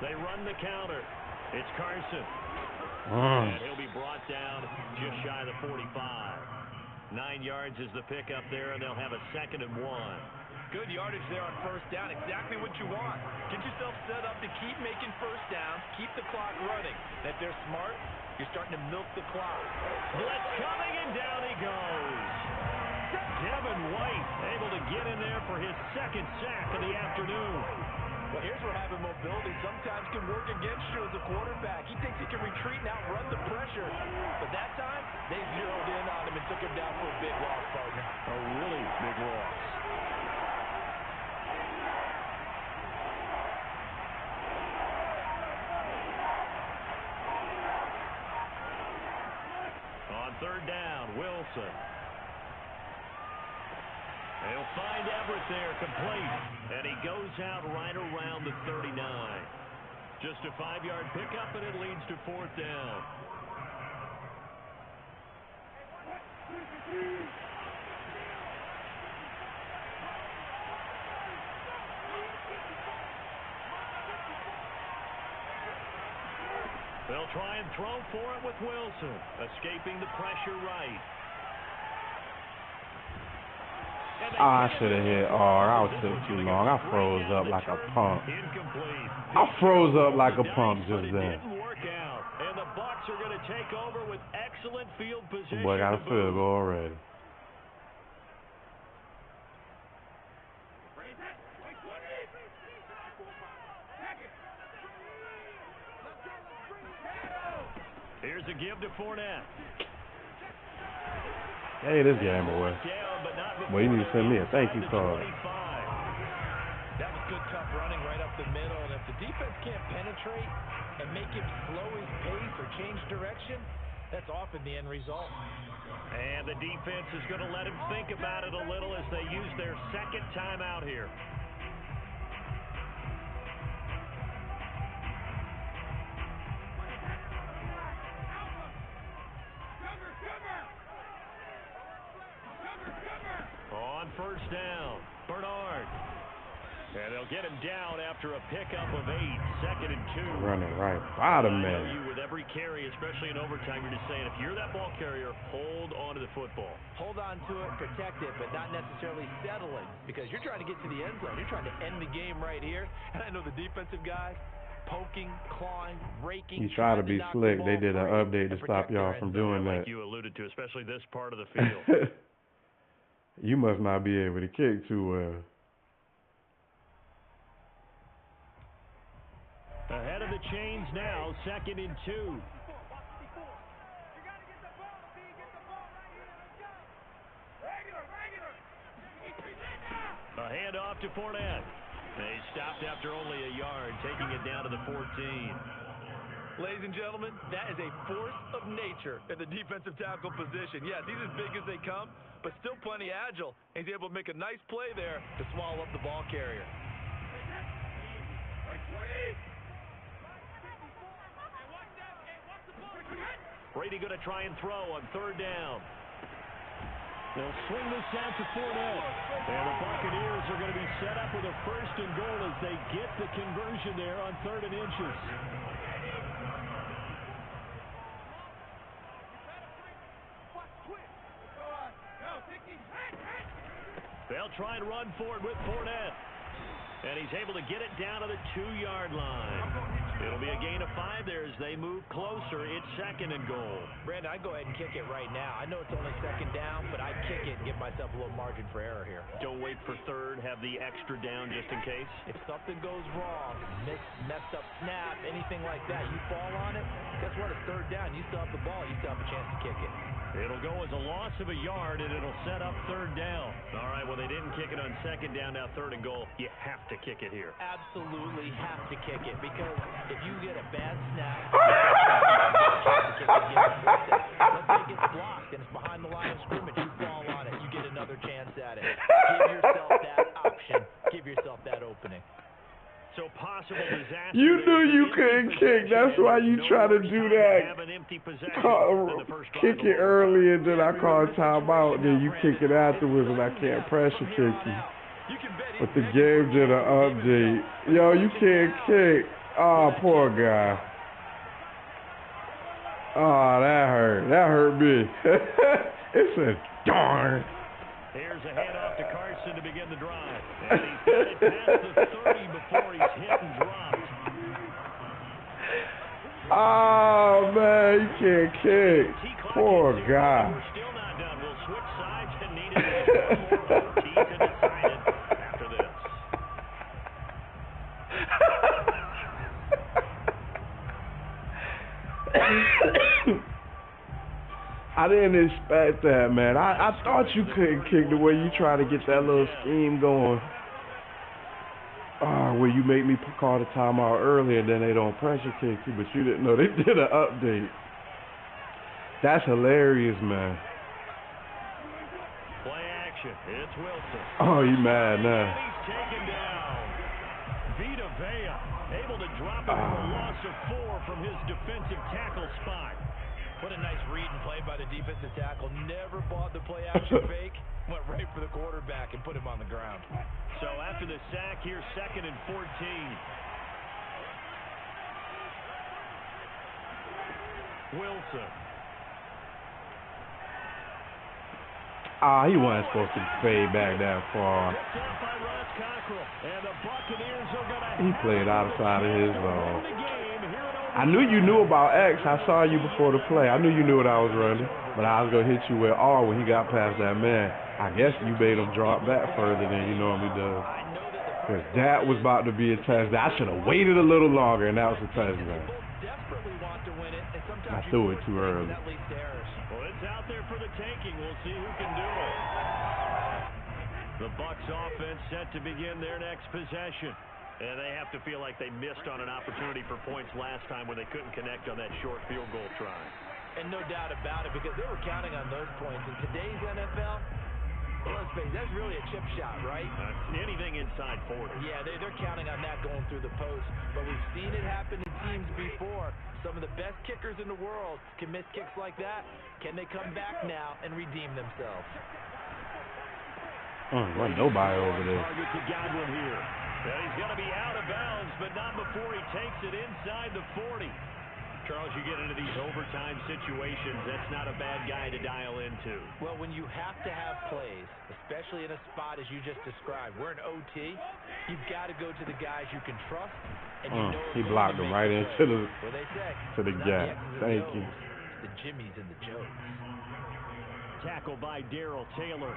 10. They run the counter. It's Carson. And he'll be brought down just shy of the 45. 9 yards is the pickup there, and they'll have a 2nd and 1. Good yardage there on 1st down. Exactly what you want. Get yourself set up to keep making 1st downs, keep the clock running. And if they're smart, you're starting to milk the clock. Blitz coming, and down he goes. Devin White able to get in there for his 2nd sack of the afternoon. Well, here's where having mobility sometimes can work against you as a quarterback. He thinks he can retreat and outrun the pressure. But that time, they zeroed in on him and took him down for a big loss, partner. A really big loss. On 3rd down, Wilson. They'll find Everett there, complete. And he goes out right around the 39. Just a 5-yard pickup, and it leads to 4th down. They'll try and throw for it with Wilson, escaping the pressure right. I should have hit R. I was took too long. I froze up like a punk. I froze up like a punk just then. And the Bucs are going to take over with excellent field position. Boy, got a field goal already. Here's a give to Fournette. Hey, this game away. Well, you need to send me a thank you card. That was good, tough running right up the middle. And if the defense can't penetrate and make him slow his pace or change direction, that's often the end result. And the defense is going to let him think about it a little as they use their 2nd timeout here. On 1st down, Bernard. And they'll get him down after a pickup of 8, 2nd and 2. Running right by the man. You with every carry, especially in overtime, you're just saying, if you're that ball carrier, hold on to the football. Hold on to it, protect it, but not necessarily settling, because you're trying to get to the end zone. You're trying to end the game right here. And I know the defensive guys, poking, clawing, raking. You try to be slick. They did an update to stop y'all from doing that. Like you alluded to, especially this part of the field. You must not be able to kick too well. Ahead of the chains now, 2nd and 2. A handoff to Fournette. They stopped after only a yard, taking it down to the 14. Ladies and gentlemen, that is a force of nature in the defensive tackle position. Yes, he's as big as they come, but still plenty agile. He's able to make a nice play there to swallow up the ball carrier. Brady going to try and throw on 3rd down. They'll swing this out to Fournette. And the Buccaneers are going to be set up with a 1st and goal as they get the conversion there on 3rd and inches. try and run for it with Fournette. And he's able to get it down to the 2-yard line. It'll be a gain of 5 there as they move closer. It's 2nd and goal. Brandon, I'd go ahead and kick it right now. I know it's only 2nd down, but I'd kick it and give myself a little margin for error here. Don't wait for 3rd. Have the extra down just in case. If something goes wrong, messed up snap, anything like that, you fall on it, guess what? It's 3rd down. You still have the ball. You still have a chance to kick it. It'll go as a loss of a yard, and it'll set up 3rd down. All right, well, they didn't kick it on 2nd down, now 3rd and goal. You have to kick it here. Absolutely have to kick it, because if you get a bad snap, let's say it gets blocked and it's behind the line of scrimmage, you fall on it, you get another chance at it. Give yourself that option. Give yourself that opening. So possible disaster. You knew you couldn't kick. That's why you try to do that. Kick it early, and then I call timeout. Then you kick it afterwards, and I can't pressure kick you. But the game did an update. Yo, you can't kick. Oh, poor guy. Oh, that hurt. That hurt me. It's a darn. Here's a handoff to Carson to begin the drive. And he's got it past the 30 before he's hit and dropped. Oh, man, you can't kick. Poor guy. We're still not done. We'll switch sides and need it one more OT to decide it after this. I didn't expect that, man. I thought you couldn't kick the way you try to get that little scheme going. Where you make me call the timeout early and then they don't pressure kick you, but you didn't know they did an update. That's hilarious, man. Play action. It's Wilson. Oh, you mad now? He's taken down. Vita Vea able to drop it for a loss of 4 from his defensive tackle spot. What a nice read and play by the defensive tackle. Never bought the play action fake. Went right for the quarterback and put him on the ground. So after the sack, here's 2nd and 14. Wilson. He wasn't supposed to fade back that far. He played outside of his zone. I knew you knew about X. I saw you before the play. I knew you knew what I was running, but I was going to hit you with R when he got past that man. I guess you made him drop back further than he normally does. Because that was about to be a touchdown. I should have waited a little longer, and that was a touchdown. I threw it too early. Well, it's out there for the taking. We'll see who can do it. The Bucs offense set to begin their next possession. And they have to feel like they missed on an opportunity for points last time when they couldn't connect on that short field goal try. And no doubt about it, because they were counting on those points. In today's NFL, well, let's face it, that's really a chip shot, right? Anything inside 40. Yeah, they're counting on that going through the post. But we've seen it happen to teams before. Some of the best kickers in the world can miss kicks like that. Can they come back now and redeem themselves? Wasn't nobody over there. Target to Godwin here. And he's going to be out of bounds, but not before he takes it inside the 40. Charles, you get into these overtime situations, that's not a bad guy to dial into. Well, when you have to have plays, especially in a spot as you just described, we're in OT, you've got to go to the guys you can trust. And you know he blocked him right into the, well, they say, to the gap. Thank you. The Jimmies and the Joes. Tackle by Darrell Taylor.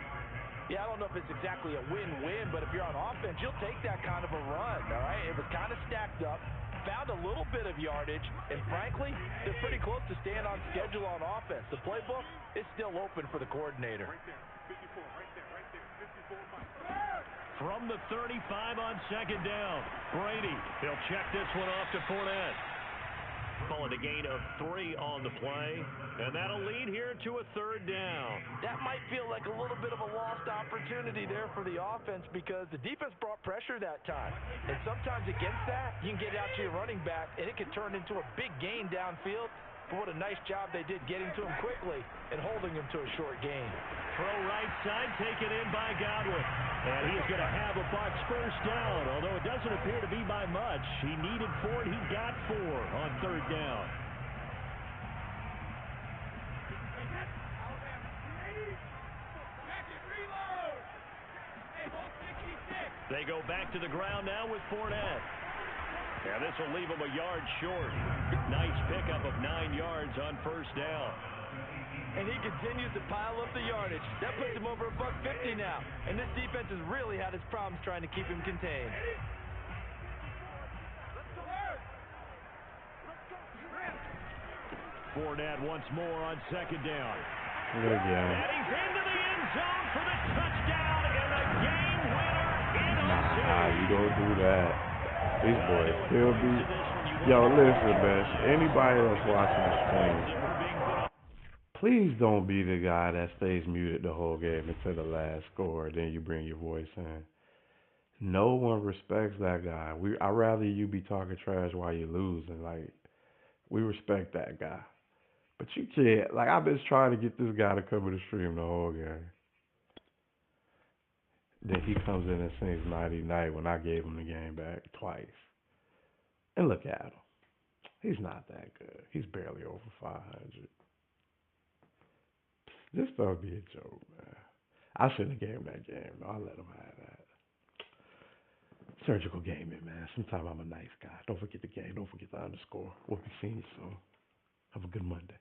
Yeah, I don't know if it's exactly a win-win, but if you're on offense, you'll take that kind of a run, all right? It was kind of stacked up, found a little bit of yardage, and frankly, they're pretty close to staying on schedule on offense. The playbook is still open for the coordinator. From the 35 on 2nd down, Brady. He'll check this one off to Fournette. Call it a gain of 3 on the play, and that'll lead here to a 3rd down. That might feel like a little bit of a lost opportunity there for the offense because the defense brought pressure that time. And sometimes against that, you can get out to your running back, and it can turn into a big gain downfield. But what a nice job they did getting to him quickly and holding him to a short gain. Throw right side, taken in by Godwin. And he's going to have a Bucs first down, although it doesn't appear to be by much. He needed 4, and he got 4 on 3rd down. They go back to the ground now with Fournette. And this will leave him a yard short. Nice pickup of 9 yards on first down. And he continues to pile up the yardage. That puts him over $150 now. And this defense has really had its problems trying to keep him contained. Fournette once more on second down. Good again. And he's into the end zone for the touchdown and the game winner in Nah, you don't do that. These boys still be. Yo, listen, man. Anybody that's watching the stream, please don't be the guy that stays muted the whole game until the last score, then you bring your voice in. No one respects that guy. I'd rather you be talking trash while you're losing. Like, we respect that guy. But you can't. Like, I've been trying to get this guy to come to the stream the whole game. Then he comes in and sings Nighty Night when I gave him the game back twice. And look at him. He's not that good. He's barely over 500. This don't be a joke, man. I shouldn't have gave him that game. No, I let him have that. Surgical gaming, man. Sometimes I'm a nice guy. Don't forget the game. Don't forget the underscore. We'll be seeing you soon. Have a good Monday.